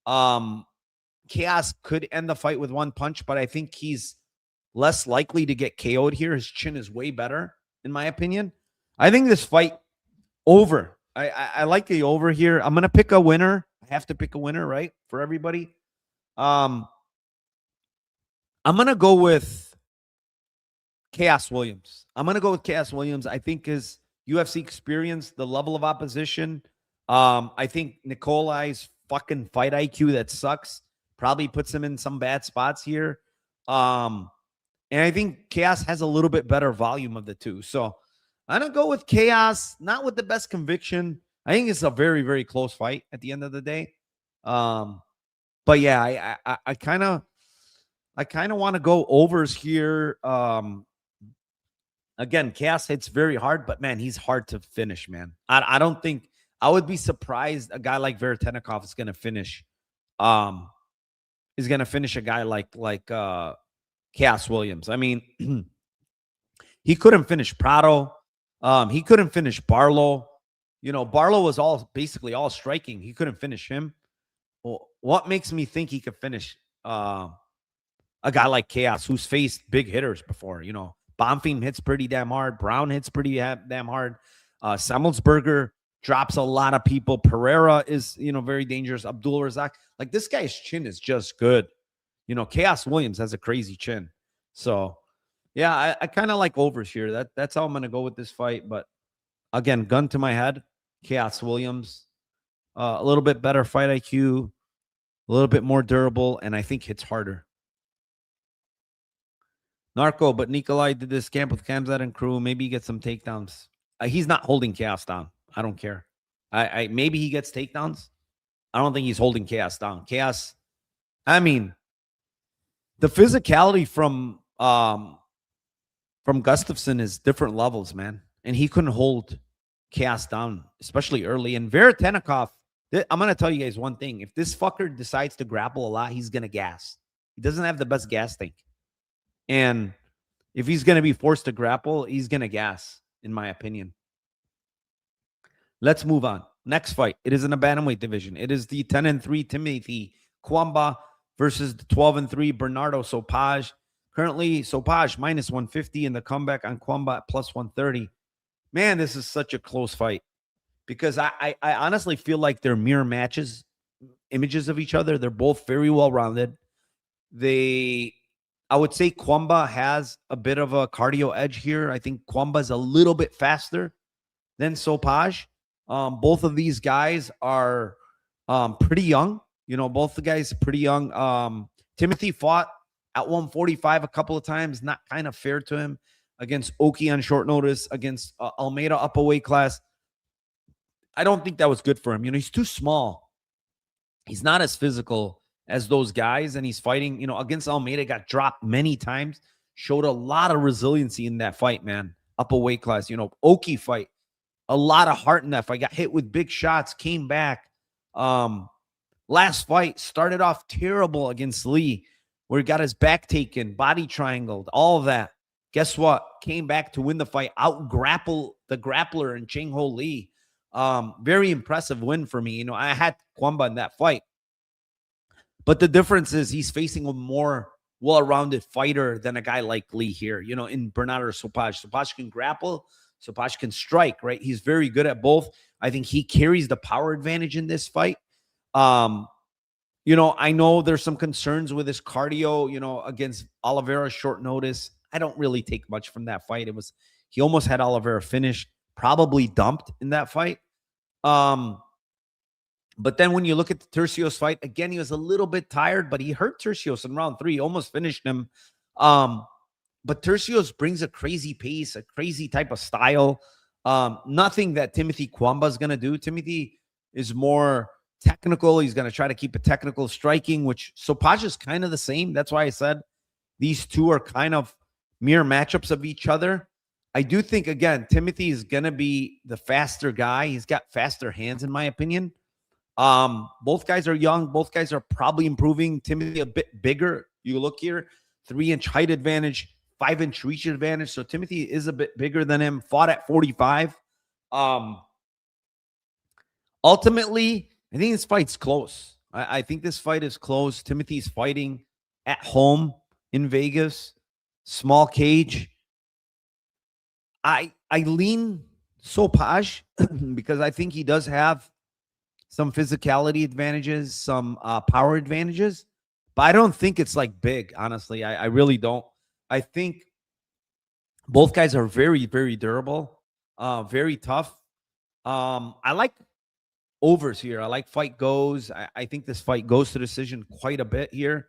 Chaos could end the fight with one punch, but I think he's less likely to get KO'd here. His chin is way better in my opinion. I think this fight over. I like the over here. I'm gonna pick a winner. I have to pick a winner, right? For everybody. I'm gonna go with Chaos Williams. I think his UFC experience, the level of opposition. I think Nikolai's fucking fight IQ that sucks probably puts him in some bad spots here. And I think Chaos has a little bit better volume of the two. So I'm going to go with Chaos, not with the best conviction. I think it's a very, very close fight at the end of the day. But yeah, I kind of want to go overs here. Again, Chaos hits very hard, but man, he's hard to finish, man. I don't think I would be surprised a guy like Veretennikov is going to finish. Is going to finish a guy like Chaos Williams. I mean, he couldn't finish Prado. He couldn't finish Barlow. You know, Barlow was basically all striking. He couldn't finish him. Well, what makes me think he could finish a guy like Chaos, who's faced big hitters before? You know, Bonfim hits pretty damn hard. Brown hits pretty damn hard. Semmelsberger drops a lot of people. Pereira is, you know, very dangerous. Abdul Razak. Like, this guy's chin is just good. You know, Chaos Williams has a crazy chin. So, yeah, I kind of like overs here. That's how I'm going to go with this fight. But, again, gun to my head, Chaos Williams. A little bit better fight IQ. A little bit more durable. And I think hits harder. Narco, but Nikolai did this camp with Kamzat and crew. Maybe he gets some takedowns. He's not holding Chaos down. I don't care. Maybe he gets takedowns. I don't think he's holding Chaos down. Chaos, I mean, the physicality from Gustafsson is different levels, man. And he couldn't hold Chaos down, especially early. And Veretennikov, I'm going to tell you guys one thing. If this fucker decides to grapple a lot, he's going to gas. He doesn't have the best gas tank. And if he's going to be forced to grapple, he's going to gas, in my opinion. Let's move on. Next fight. It is in the bantamweight division. It is the 10-3 Timothy Cuamba versus the 12-3 Bernardo Sopaj. Currently, Sopaj minus 150 in the comeback on Cuamba at plus 130. Man, this is such a close fight because I honestly feel like they're mirror matches, images of each other. They're both very well-rounded. I would say Cuamba has a bit of a cardio edge here. I think Cuamba's a little bit faster than Sopaj. Both of these guys are pretty young. You know, both the guys are pretty young. Timothy fought at 145 a couple of times. Not kind of fair to him against Oki on short notice, against Almeida up a weight class. I don't think that was good for him. You know, he's too small. He's not as physical as those guys, and he's fighting, you know, against Almeida, got dropped many times, showed a lot of resiliency in that fight, man, up a weight class. You know, Oki fight, a lot of heart in that fight, got hit with big shots, came back. Last fight started off terrible against Lee, where he got his back taken, body triangled, all of that. Guess what? Came back to win the fight, out-grapple the grappler in Ching Ho Lee. Very impressive win for me. You know, I had Cuamba in that fight. But the difference is he's facing a more well-rounded fighter than a guy like Lee here, you know, in Bernardo Sopaj. Sopaj can grapple. Sopaj can strike, right? He's very good at both. I think he carries the power advantage in this fight. You know, I know there's some concerns with his cardio, you know, against Oliveira short notice. I don't really take much from that fight. He almost had Oliveira finished, probably dumped in that fight. But then when you look at the Tercios fight, again, he was a little bit tired, but he hurt Tercios in round 3. He almost finished him. But Tercios brings a crazy pace, a crazy type of style. Nothing that Timothy Cuamba is going to do. Timothy is more technical. He's going to try to keep a technical striking, which Sopaj is kind of the same. That's why I said these two are kind of mirror matchups of each other. I do think, again, Timothy is going to be the faster guy. He's got faster hands, in my opinion. Both guys are young. Both guys are probably improving. Timothy a bit bigger. You look here, 3-inch height advantage, 5-inch reach advantage. So Timothy is a bit bigger than him. Fought at 45. Ultimately, I think this fight's close. I think this fight is close. Timothy's fighting at home in Vegas, small cage. I I lean Sopaj because I think he does have some physicality advantages, some power advantages, but I don't think it's like big, honestly. I really don't. I think both guys are very, very durable, very tough. I like overs here. I like fight goes. I think this fight goes to decision quite a bit here.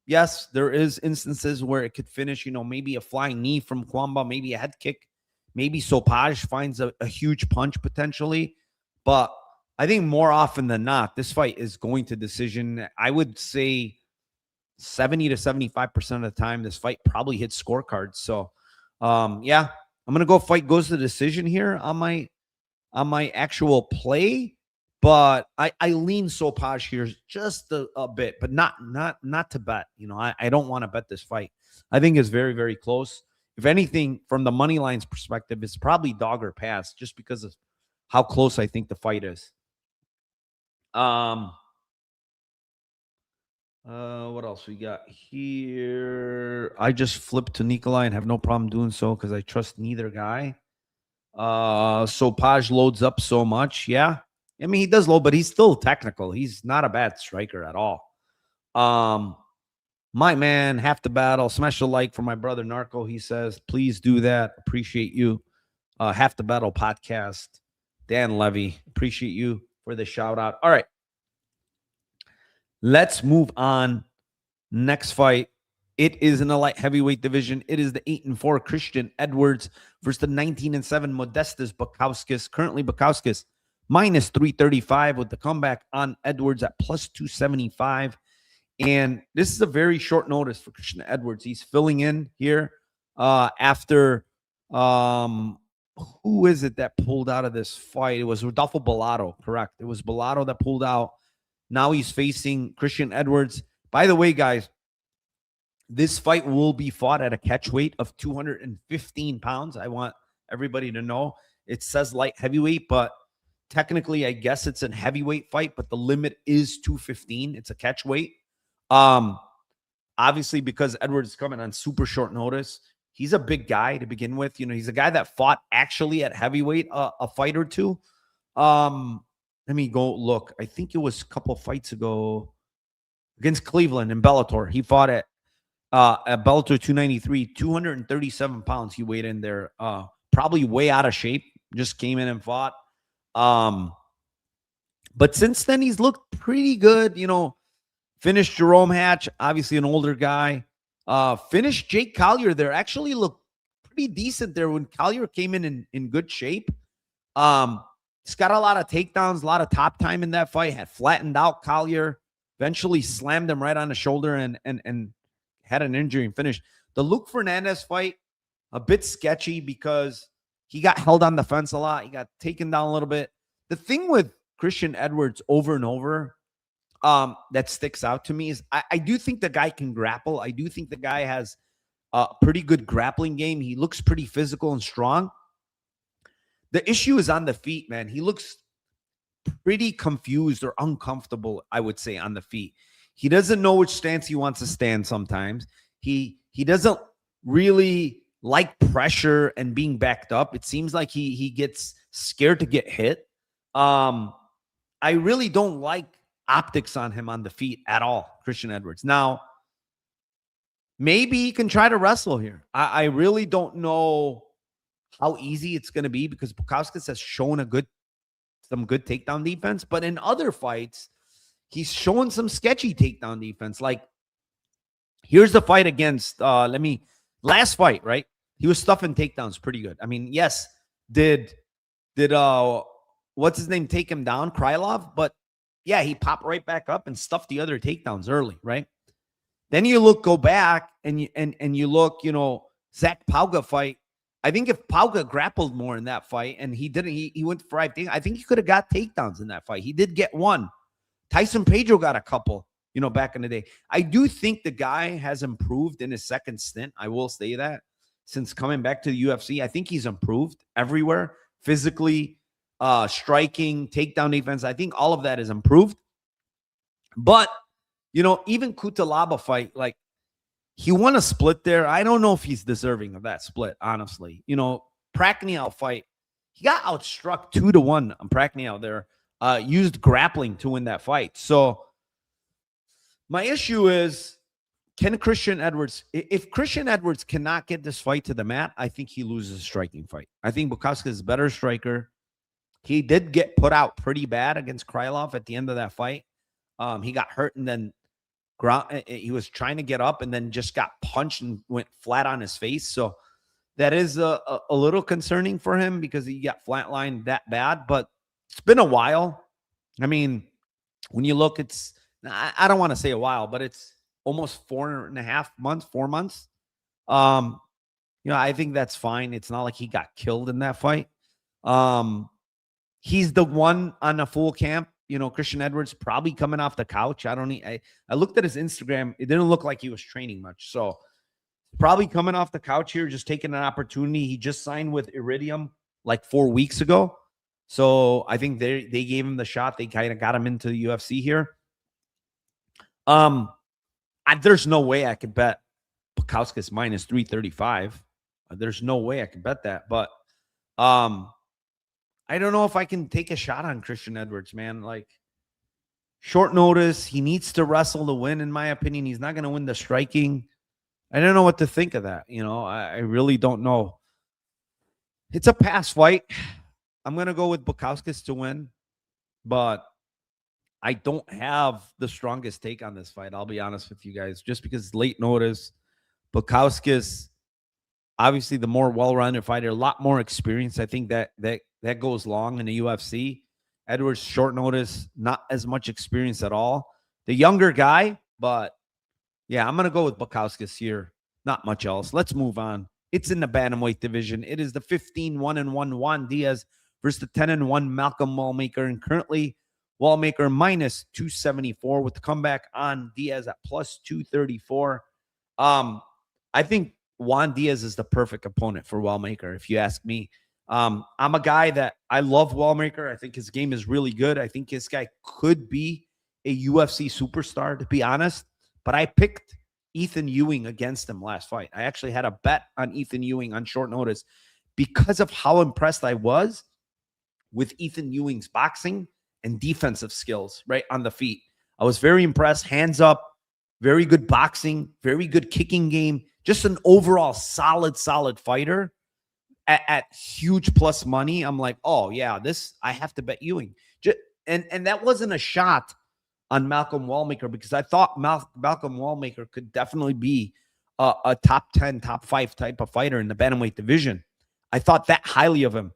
Yes, there is instances where it could finish, maybe a flying knee from Cuamba, maybe a head kick, maybe Sopaj finds a huge punch potentially. But I think more often than not, this fight is going to decision. I would say 70 to 75% of the time, this fight probably hits scorecards. So, yeah, I'm going to go fight goes to decision here on my actual play, but I lean Sopaj here just a bit, but not to bet. I don't want to bet this fight. I think it's very, very close. If anything, from the money lines perspective, it's probably dog or pass just because of how close I think the fight is. What else we got here? I just flipped to Nikolai and have no problem doing so because I trust neither guy. Sopaj loads up so much. Yeah. I mean, he does load, but he's still technical. He's not a bad striker at all. My man, half the battle. Smash a like for my brother Narco. He says, please do that. Appreciate you. Half the battle podcast. Dan Levy, appreciate you for the shout out. All right. Let's move on. Next fight. It is in the light heavyweight division. It is the 8-4 Christian Edwards versus the 19-7 Modestas Bukauskas. Currently, Bukauskas minus 335 with the comeback on Edwards at plus 275. And this is a very short notice for Christian Edwards. He's filling in here after who is it that pulled out of this fight? It was Rodolfo Bellato, correct? It was Bellato that pulled out. Now he's facing Christian Edwards. By the way, guys, this fight will be fought at a catch weight of 215 pounds. I want everybody to know it says light heavyweight, but technically, I guess it's a heavyweight fight, but the limit is 215. It's a catch weight. Obviously, because Edwards is coming on super short notice, he's a big guy to begin with. He's a guy that fought actually at heavyweight a fight or two. Let me go look. I think it was a couple of fights ago against Cleveland in Bellator. He fought at Bellator 293, 237 pounds. He weighed in there, probably way out of shape. Just came in and fought. But since then, he's looked pretty good. Finished Jerome Hatch, obviously an older guy. Finished Jake Collier there. Actually looked pretty decent there when Collier came in good shape. He's got a lot of takedowns, a lot of top time in that fight. Had flattened out Collier. Eventually slammed him right on the shoulder and had an injury and finished. The Luke Fernandez fight, a bit sketchy because he got held on the fence a lot. He got taken down a little bit. The thing with Christian Edwards over and over that sticks out to me is I do think the guy can grapple. I do think the guy has a pretty good grappling game. He looks pretty physical and strong. The issue is on the feet, man. He looks pretty confused or uncomfortable, I would say, on the feet. He doesn't know which stance he wants to stand sometimes. He doesn't really like pressure and being backed up. It seems like he gets scared to get hit. I really don't like optics on him on the feet at all, Christian Edwards. Now, maybe he can try to wrestle here. I really don't know how easy it's going to be because Bukauskas has shown some good takedown defense, but in other fights, he's showing some sketchy takedown defense. Like, here's the fight against, last fight, right? He was stuffing takedowns pretty good. I mean, yes, did what's his name take him down, Krylov? But yeah, he popped right back up and stuffed the other takedowns early, right? Then you go back and you look, Zach Pauga fight. I think if Pauga grappled more in that fight and he didn't, he went for 5 takedowns, I think he could have got takedowns in that fight. He did get one. Tyson Pedro got a couple, back in the day. I do think the guy has improved in his second stint. I will say that since coming back to the UFC, I think he's improved everywhere, physically, striking, takedown defense. I think all of that is improved. But, even Kutalaba fight, like, he won a split there. I don't know if he's deserving of that split, honestly. Prachnio fight, he got outstruck 2-1 on Prachnio there. Used grappling to win that fight. So my issue is, can Christian Edwards, if Christian Edwards cannot get this fight to the mat, I think he loses a striking fight. I think Bukauskas is a better striker. He did get put out pretty bad against Krylov at the end of that fight. He got hurt and then he was trying to get up and then just got punched and went flat on his face. So that is a little concerning for him because he got flatlined that bad. But it's been a while. I mean, when you look, I don't want to say a while, but it's almost 4.5 months, 4 months. I think that's fine. It's not like he got killed in that fight. He's the one on a full camp. Christian Edwards probably coming off the couch. I looked at his Instagram. It didn't look like he was training much. So probably coming off the couch here, just taking an opportunity. He just signed with Iridium like 4 weeks ago. So I think they gave him the shot. They kind of got him into the UFC here. There's no way I could bet Bukauskas minus 335. There's no way I could bet that. But I don't know if I can take a shot on Christian Edwards, man. Like, short notice. He needs to wrestle to win, in my opinion. He's not going to win the striking. I don't know what to think of that. I really don't know. It's a pass fight. I'm going to go with Bukauskas to win. But I don't have the strongest take on this fight. I'll be honest with you guys. Just because it's late notice. Bukauskas, obviously the more well-rounded fighter, a lot more experience. I think that goes long in the UFC. Edwards, short notice, not as much experience at all. The younger guy, but yeah, I'm going to go with Bukauskas here. Not much else. Let's move on. It's in the bantamweight division. It is the 15-1-1 Juan Diaz versus the 10-1 Malcolm Wellmaker. And currently, Wellmaker minus 274 with the comeback on Diaz at plus 234. I think Juan Diaz is the perfect opponent for Wellmaker, if you ask me. I'm a guy that I love Wellmaker. I think his game is really good. I think this guy could be a UFC superstar, to be honest. But I picked Ethan Ewing against him last fight. I actually had a bet on Ethan Ewing on short notice because of how impressed I was with Ethan Ewing's boxing and defensive skills right on the feet. I was very impressed. Hands up, very good boxing, very good kicking game. Just an overall solid fighter. At huge plus money, I'm like, oh yeah, I have to bet Ewing. And that wasn't a shot on Malcolm Wellmaker because I thought Malcolm Wellmaker could definitely be a top 10, top 5 type of fighter in the bantamweight division. I thought that highly of him,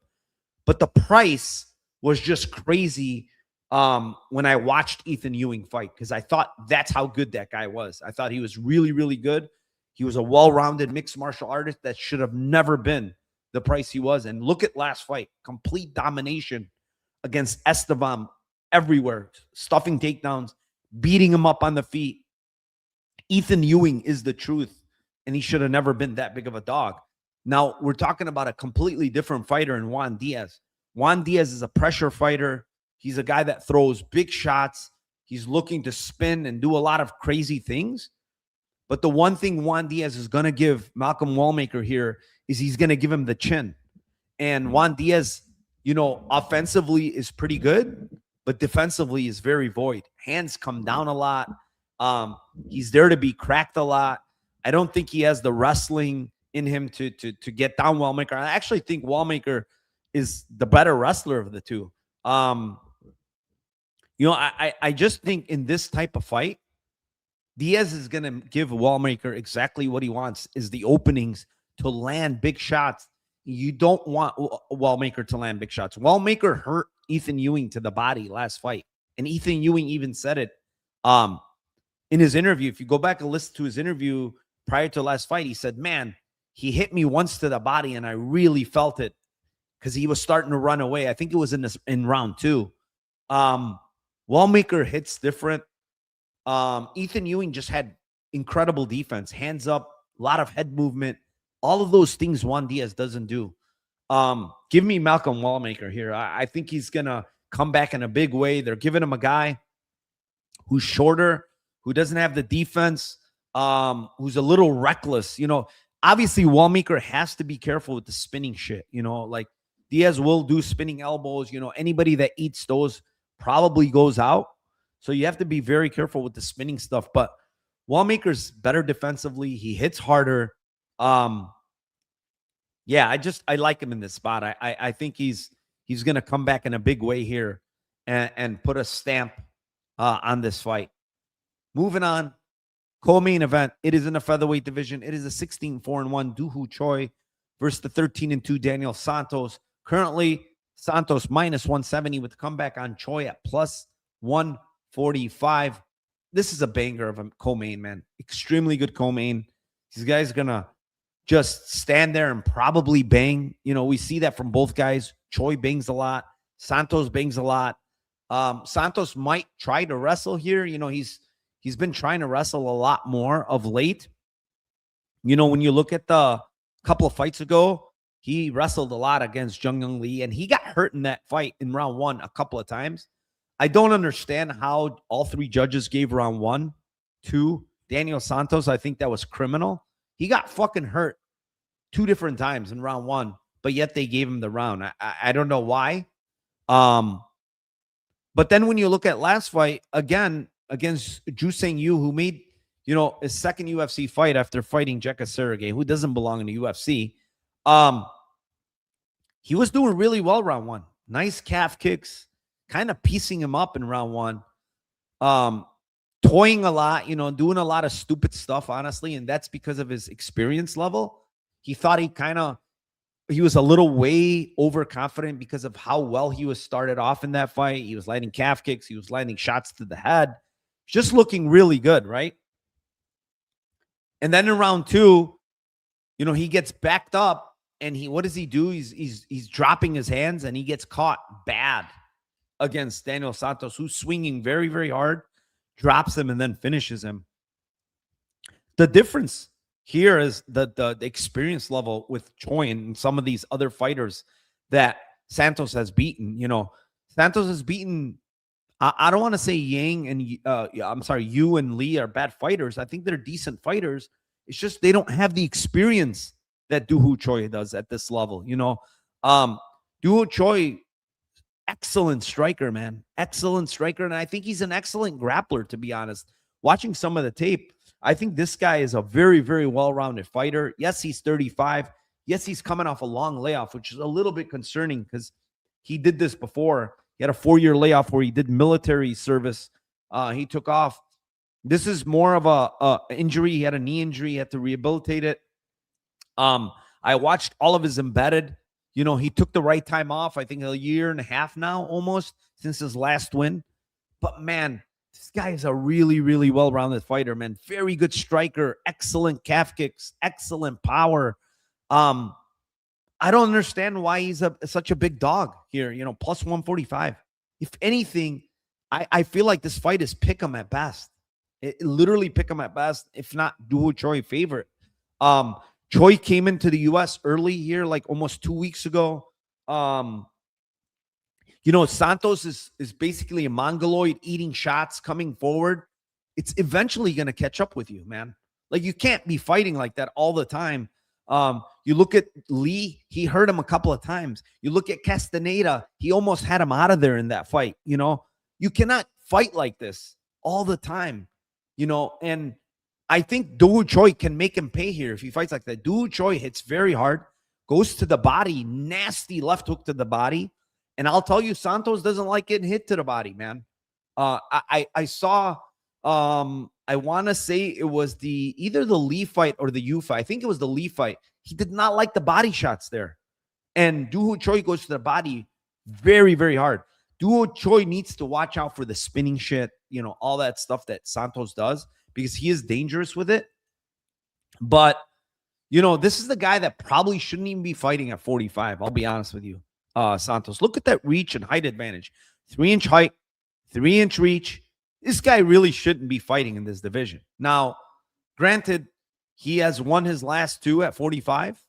but the price was just crazy when I watched Ethan Ewing fight because I thought that's how good that guy was. I thought he was really, really good. He was a well-rounded mixed martial artist that should have never been the price he was. And look at last fight. Complete domination against Esteban everywhere. Stuffing takedowns, beating him up on the feet. Ethan Ewing is the truth, and he should have never been that big of a dog. Now, we're talking about a completely different fighter in Juan Diaz. Juan Diaz is a pressure fighter. He's a guy that throws big shots. He's looking to spin and do a lot of crazy things. But the one thing Juan Diaz is going to give Malcolm Wellmaker here is he's going to give him the chin. And Juan Diaz, offensively is pretty good, but defensively is very void. Hands come down a lot. He's there to be cracked a lot. I don't think he has the wrestling in him to get down Wellmaker. I actually think Wellmaker is the better wrestler of the two. I just think in this type of fight, Diaz is going to give Wellmaker exactly what he wants, is the openings to land big shots. You don't want Wellmaker to land big shots. Wellmaker hurt Ethan Ewing to the body last fight. And Ethan Ewing even said it in his interview. If you go back and listen to his interview prior to last fight, he said, man, he hit me once to the body and I really felt it because he was starting to run away. I think it was in round 2. Wellmaker hits different. Ethan Ewing just had incredible defense, hands up, a lot of head movement, all of those things Juan Diaz doesn't do. Give me Malcolm Wellmaker here. I think he's going to come back in a big way. They're giving him a guy who's shorter, who doesn't have the defense, who's a little reckless. obviously Wellmaker has to be careful with the spinning shit. You know, like Diaz will do spinning elbows. You know, anybody that eats those probably goes out. So you have to be very careful with the spinning stuff. But Wellmaker's better defensively. He hits harder. Yeah, I like him in this spot. I think he's going to come back in a big way here and put a stamp on this fight. Moving on, co-main event. It is in the featherweight division. It is a 16-4-1 Dooho Choi versus the 13-2 Daniel Santos. Currently, Santos minus 170 with the comeback on Choi at plus 145. This is a banger of a co-main, man. Extremely good co-main. These guys are going to just stand there and probably bang. You know, we see that from both guys. Choi bangs a lot. Santos bangs a lot. Santos might try to wrestle here. You know, he's been trying to wrestle a lot more of late. You know, when you look at the couple of fights ago, he wrestled a lot against Jung Young Lee, and he got hurt in that fight in round 1 a couple of times. I don't understand how all 3 judges gave round 1 to Daniel Santos. I think that was criminal. He got fucking hurt 2 different times in round 1, but yet they gave him the round. I don't know why. But then when you look at last fight, again, against Ju Sang Yu, who made, you know, his second UFC fight after fighting Jeka Sergey, who doesn't belong in the UFC, he was doing really well round 1. Nice calf kicks, kind of piecing him up in round 1. Toying a lot, you know, doing a lot of stupid stuff, honestly, and that's because of his experience level. He thought he was a little way overconfident because of how well he was started off in that fight. He was landing calf kicks. He was landing shots to the head. Just looking really good, right? And then in round 2, you know, he gets backed up, and what does he do? He's dropping his hands, and he gets caught bad against Daniel Santos, who's swinging very, very hard, drops him, and then finishes him. The difference here is the experience level with Choi and some of these other fighters that Santos has beaten. You know, Santos has beaten, I don't want to say Yang and I'm sorry, Yu and Lee are bad fighters. I think they're decent fighters. It's just they don't have the experience that Dooho Choi does at this level. You know, Dooho Choi, excellent striker, man. Excellent striker. And I think he's an excellent grappler, to be honest. Watching some of the tape, I think this guy is a very, very well-rounded fighter. Yes, he's 35. Yes, he's coming off a long layoff, which is a little bit concerning because he did this before. He had a 4-year layoff where he did military service. He took off. This is more of a injury. He had a knee injury. He had to rehabilitate it. I watched all of his embedded. You know, he took the right time off. I think a year and a half now, almost, since his last win. But, man, this guy is a really, really well-rounded fighter, man. Very good striker, excellent calf kicks, excellent power. I don't understand why he's such a big dog here, you know, plus 145. If anything, I feel like this fight is pick 'em at best. It literally pick 'em at best, if not Dooho Choi favorite. Choi came into the U.S. early here, like almost 2 weeks ago. You know, Santos is basically a mongoloid eating shots, coming forward. It's eventually going to catch up with you, man. Like, you can't be fighting like that all the time. You look at Lee, he hurt him a couple of times. You look at Castaneda, he almost had him out of there in that fight. You know, you cannot fight like this all the time, you know, and I think Dooho Choi can make him pay here if he fights like that. Dooho Choi hits very hard, goes to the body, nasty left hook to the body. And I'll tell you, Santos doesn't like getting hit to the body, man. I saw, I want to say it was either the Lee fight or the Yu fight. I think it was the Lee fight. He did not like the body shots there. And Dooho Choi goes to the body very, very hard. Dooho Choi needs to watch out for the spinning shit, you know, all that stuff that Santos does, because he is dangerous with it. But, you know, this is the guy that probably shouldn't even be fighting at 45. I'll be honest with you. Santos, look at that reach and height advantage. 3-inch height, 3-inch reach. This guy really shouldn't be fighting in this division. Now, granted, he has won his last 2 at 45.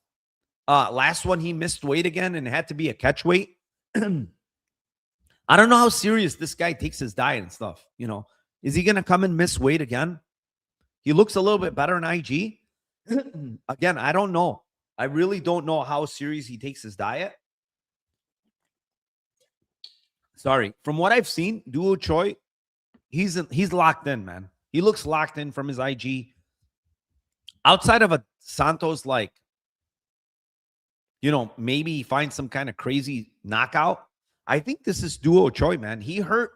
Last one, he missed weight again and had to be a catch weight. I don't know how serious this guy takes his diet and stuff. You know, is he going to come and miss weight again? He looks a little bit better in IG. Again, I don't know. I really don't know how serious he takes his diet. Sorry. From what I've seen, Duo Choi, he's locked in, man. He looks locked in from his IG. Outside of a Santos, like, maybe he finds some kind of crazy knockout. I think this is Duo Choi, man. He hurt.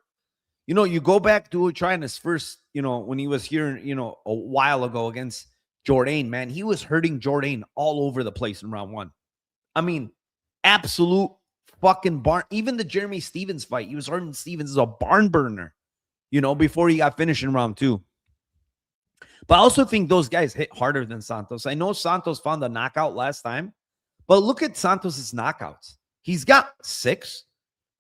You go back to Choi in his first, when he was here, a while ago against Jourdain, man, he was hurting Jourdain all over the place in round 1. I mean, absolute fucking barn. Even the Jeremy Stevens fight, he was hurting Stevens as a barn burner, before he got finished in round 2. But I also think those guys hit harder than Santos. I know Santos found a knockout last time, but look at Santos's knockouts. He's got 6.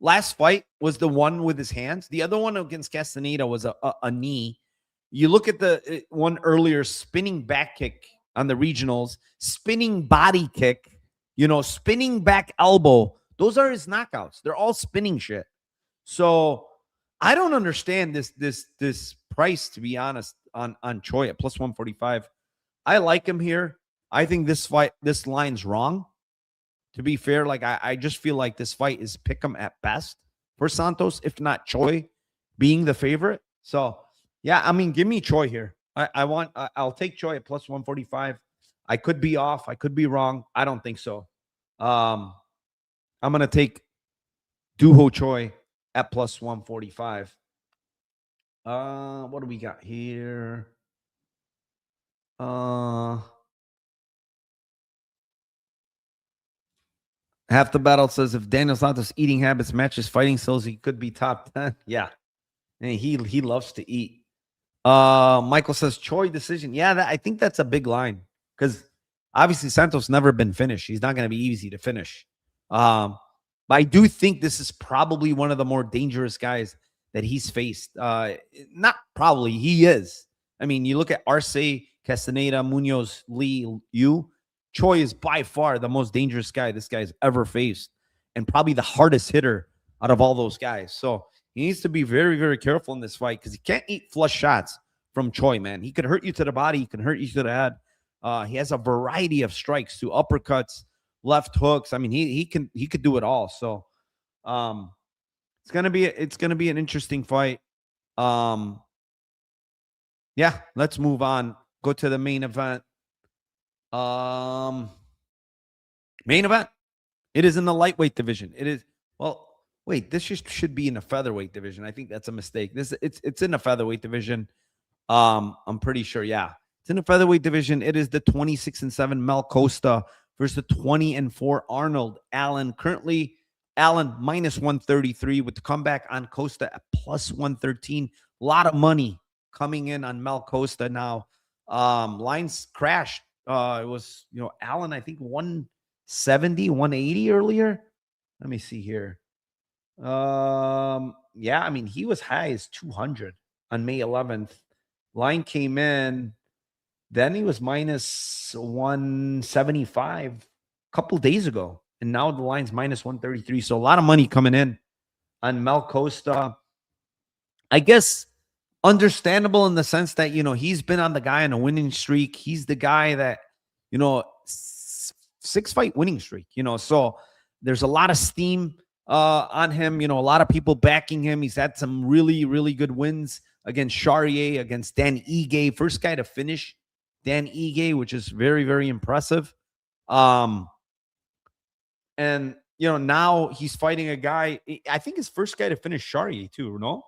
Last fight was the one with his hands. The other one against Castaneda was a knee. You look at the one earlier, spinning back kick on the regionals, spinning body kick, spinning back elbow. Those are his knockouts. They're all spinning shit. So I don't understand this price, to be honest, on Choi at plus 145. I like him here. I think this line's wrong. To be fair, like I just feel like this fight is pick 'em at best for Santos, if not Choi being the favorite. So yeah, I mean, give me Choi here. I'll take Choi at plus 145. I could be off. I could be wrong. I don't think so. I'm gonna take Duho Choi at plus 145. What do we got here? Half the battle says if Daniel Santos' eating habits match his fighting skills, he could be top 10. Yeah. And he loves to eat. Michael says Choi decision. Yeah, I think that's a big line because obviously Santos never been finished. He's not going to be easy to finish. But I do think this is probably one of the more dangerous guys that he's faced. Not probably, he is. I mean, you look at Arce, Castaneda, Munoz, Lee, Yu. Choi is by far the most dangerous guy this guy's ever faced and probably the hardest hitter out of all those guys. So he needs to be very, very careful in this fight because he can't eat flush shots from Choi, man. He could hurt you to the body. He can hurt you to the head. He has a variety of strikes to uppercuts, left hooks. I mean, he could do it all. So it's gonna be an interesting fight. Yeah, let's move on. Go to the main event. Main event. It is in the lightweight division. It is, well, wait, this should be in the featherweight division. I think that's a mistake. It's in the featherweight division. I'm pretty sure. Yeah. It's in the featherweight division. It is the 26-7 Mel Costa versus the 20-4 Arnold Allen. Currently, Allen minus 133 with the comeback on Costa at plus 113. A lot of money coming in on Mel Costa now. Lines crashed. It was, Allen, I think 170, 180 earlier. Let me see here. Yeah, I mean, he was high as 200 on May 11th. Line came in. Then he was minus 175 a couple days ago. And now the line's minus 133. So a lot of money coming in on Mel Costa. I guess understandable in the sense that, he's been on the guy on a winning streak. He's the guy that, 6-fight winning streak, so there's a lot of steam on him, a lot of people backing him. He's had some really, really good wins against Charrier, against Dan Ige, first guy to finish Dan Ige, which is very, very impressive. And, now he's fighting a guy, I think his first guy to finish Charrier too, no?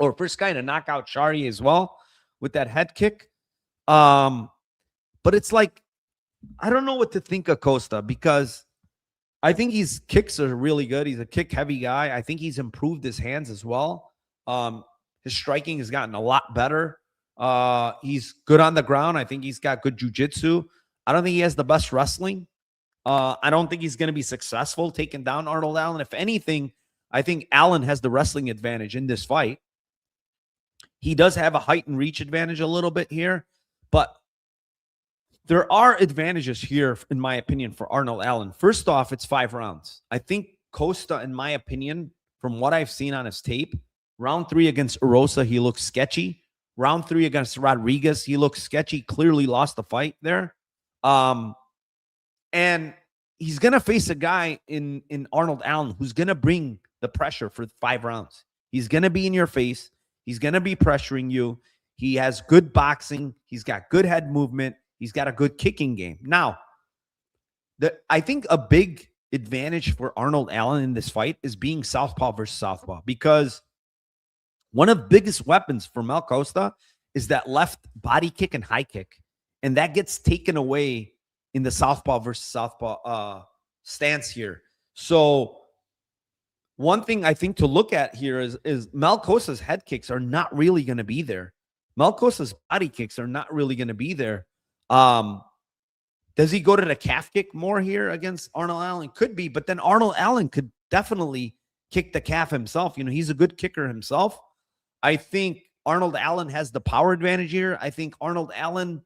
Or first guy to knock out Charrier as well with that head kick. But it's like, I don't know what to think of Costa because I think his kicks are really good. He's a kick-heavy guy. I think he's improved his hands as well. His striking has gotten a lot better. He's good on the ground. I think he's got good jiu-jitsu. I don't think he has the best wrestling. I don't think he's going to be successful taking down Arnold Allen. If anything, I think Allen has the wrestling advantage in this fight. He does have a height and reach advantage a little bit here, but there are advantages here, in my opinion, for Arnold Allen. First off, it's 5 rounds. I think Costa, in my opinion, from what I've seen on his tape, round 3 against Erosa, he looks sketchy. Round 3 against Rodriguez, he looks sketchy, clearly lost the fight there. And he's going to face a guy in Arnold Allen who's going to bring the pressure for 5 rounds. He's going to be in your face. He's going to be pressuring you. He has good boxing. He's got good head movement. He's got a good kicking game. Now, I think a big advantage for Arnold Allen in this fight is being southpaw versus southpaw, because one of the biggest weapons for Mel Costa is that left body kick and high kick. And that gets taken away in the southpaw versus southpaw stance here. So one thing I think to look at here is Mel Costa's head kicks are not really going to be there. Mel Costa's body kicks are not really going to be there. Does he go to the calf kick more here against Arnold Allen? Could be, but then Arnold Allen could definitely kick the calf himself. You know, he's a good kicker himself. I think Arnold Allen has the power advantage here. I think Arnold Allen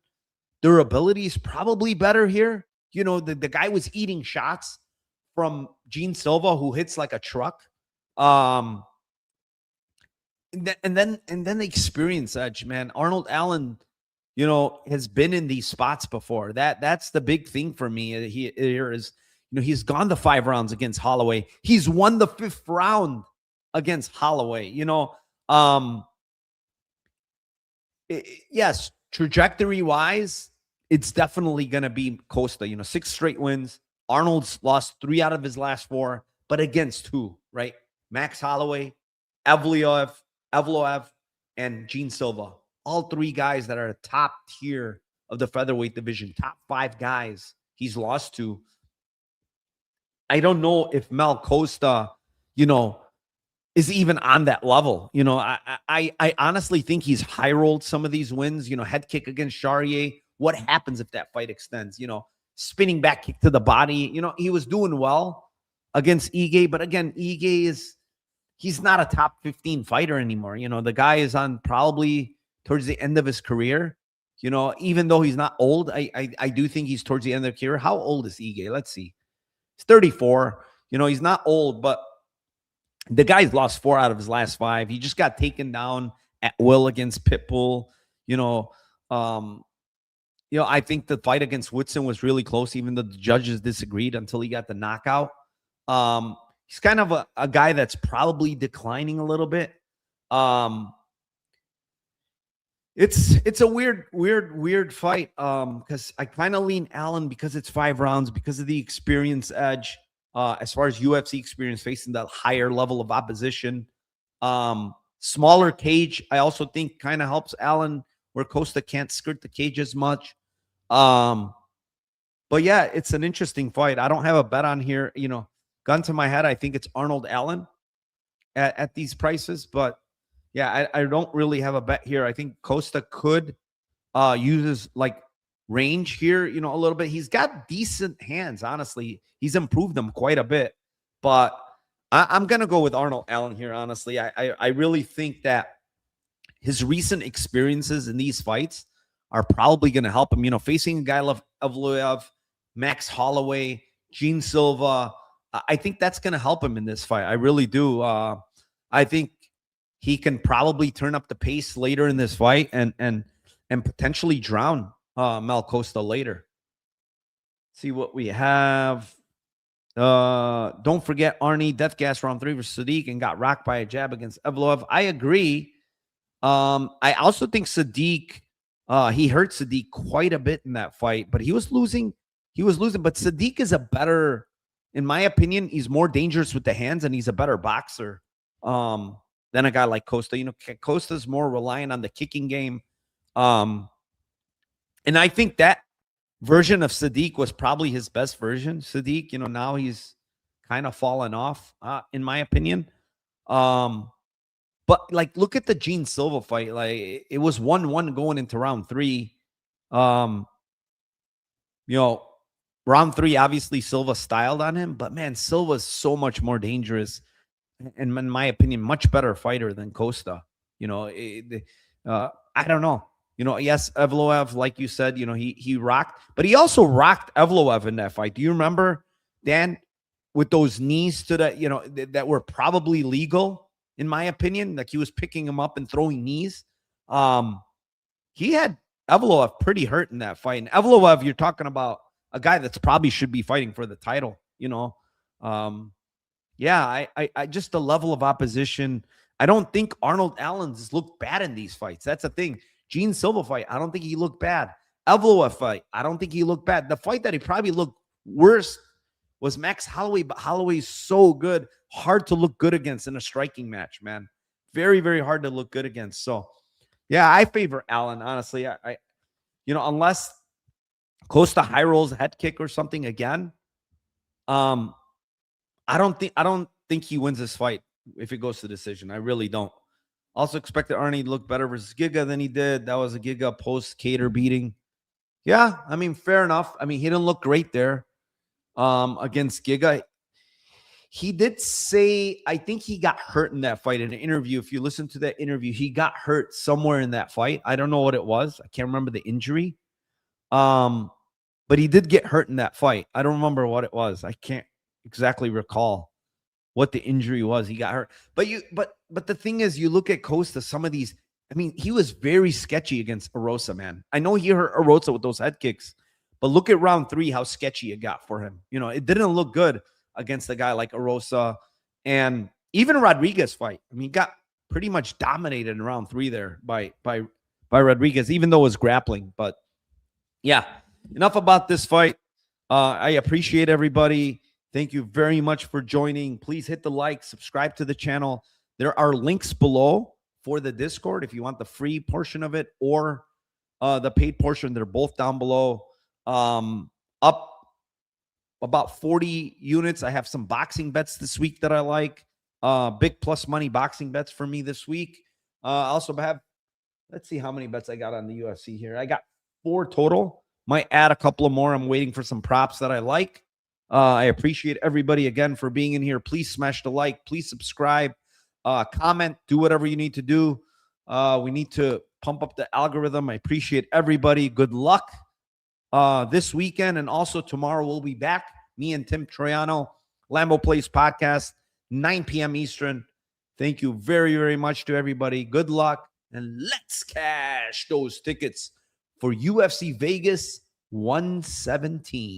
durability is probably better here. You know, the guy was eating shots from Gene Silva, who hits like a truck. And then the experience edge, man. Arnold Allen, you know, has been in these spots before. That's the big thing for me here is, you know, he's gone the 5 rounds against Holloway. He's won the 5th round against Holloway. You know, yes, trajectory-wise, it's definitely going to be Costa. You know, 6 straight wins. Arnold's lost 3 out of his last 4, but against who, right? Max Holloway, Evloev, and Gene Silva. All 3 guys that are top tier of the featherweight division, top 5 guys he's lost to. I don't know if Mel Costa, you know, is even on that level. You know, I honestly think he's high rolled some of these wins. You know, head kick against Charrier. What happens if that fight extends? You know, spinning back kick to the body. You know, he was doing well against Ige, but again, he's not a top 15 fighter anymore. You know, the guy is on probably towards the end of his career. You know, even though he's not old, I do think he's towards the end of the career. How old is Ige? Let's see. He's 34. You know, he's not old, but the guy's lost 4 out of his last 5. He just got taken down at will against Pitbull. You know, I think the fight against Woodson was really close, even though the judges disagreed until he got the knockout. He's kind of a guy that's probably declining a little bit. It's a weird fight. Because I kind of lean Allen because it's 5 rounds, because of the experience edge. As far as UFC experience facing the higher level of opposition. Smaller cage, I also think kind of helps Allen, where Costa can't skirt the cage as much. But yeah, it's an interesting fight. I don't have a bet on here. You know, gun to my head, I think it's Arnold Allen at these prices. But yeah, I don't really have a bet here. I think Costa could use his like range here, you know, a little bit. He's got decent hands, honestly. He's improved them quite a bit. But I'm going to go with Arnold Allen here, honestly. I really think that his recent experiences in these fights are probably going to help him. You know, facing a guy like Evloev, Max Holloway, Gene Silva, I think that's going to help him in this fight. I really do. I think he can probably turn up the pace later in this fight and potentially drown Mel Costa later. See what we have. Don't forget Arnie, death gas round 3 versus Sadiq and got rocked by a jab against Evloev. I agree. I also think Sadiq, he hurt Sadiq quite a bit in that fight, but he was losing. But Sadiq is a better, in my opinion, he's more dangerous with the hands and he's a better boxer than a guy like Costa. You know, Costa's more reliant on the kicking game. And I think that version of Sadiq was probably his best version. Sadiq, you know, now he's kind of fallen off, in my opinion. But like, look at the Gene Silva fight. Like, it was 1-1 going into round 3. You know, round 3, obviously Silva styled on him, but man, Silva's so much more dangerous. And in my opinion, much better fighter than Costa. You know, I don't know. You know, yes, Evloev, like you said, you know, he rocked, but he also rocked Evloev in that fight. Do you remember, Dan, with those knees to the, you know, that were probably legal, in my opinion? Like, he was picking him up and throwing knees. He had Evloev pretty hurt in that fight. And Evloev, you're talking about a guy that's probably should be fighting for the title, you know. Yeah, I just the level of opposition. I don't think Arnold Allen's looked bad in these fights. That's the thing. Gene Silva fight, I don't think he looked bad. Evloev fight, I don't think he looked bad. The fight that he probably looked worse was Max Holloway, but Holloway's so good, hard to look good against in a striking match, man. Very, very hard to look good against. So, yeah, I favor Allen, honestly. I unless Costa high rolls a head kick or something again, I don't think he wins this fight if it goes to decision. I really don't. Also expected Arnie to look better versus Giga than he did. That was a Giga post-Cater beating. Yeah, I mean, fair enough. I mean, he didn't look great there against Giga. He did say, I think he got hurt in that fight in an interview. If you listen to that interview, he got hurt somewhere in that fight. I don't know what it was. I can't remember the injury. But he did get hurt in that fight. I don't remember what it was. I can't exactly recall what the injury was. He got hurt. But the thing is, you look at Costa, some of these, I mean, he was very sketchy against Arosa, man. I know he hurt Arosa with those head kicks, but look at round 3, how sketchy it got for him. You know, it didn't look good against a guy like Arosa. And even Rodriguez fight, I mean, he got pretty much dominated in round 3 there by Rodriguez, even though it was grappling. But yeah, enough about this fight. I appreciate everybody. Thank you very much for joining. Please hit the like, subscribe to the channel. There are links below for the Discord if you want the free portion of it or the paid portion. They're both down below. Up about 40 units. I have some boxing bets this week that I like. Big plus money boxing bets for me this week. I also have, let's see how many bets I got on the UFC here. I got 4 total. Might add a couple of more. I'm waiting for some props that I like. I appreciate everybody again for being in here. Please smash the like. Please subscribe. Comment. Do whatever you need to do. We need to pump up the algorithm. I appreciate everybody. Good luck this weekend. And also tomorrow we'll be back. Me and Tim Troiano, Lambeau Place Podcast, 9 p.m. Eastern. Thank you very, very much to everybody. Good luck. And let's cash those tickets for UFC Vegas 117.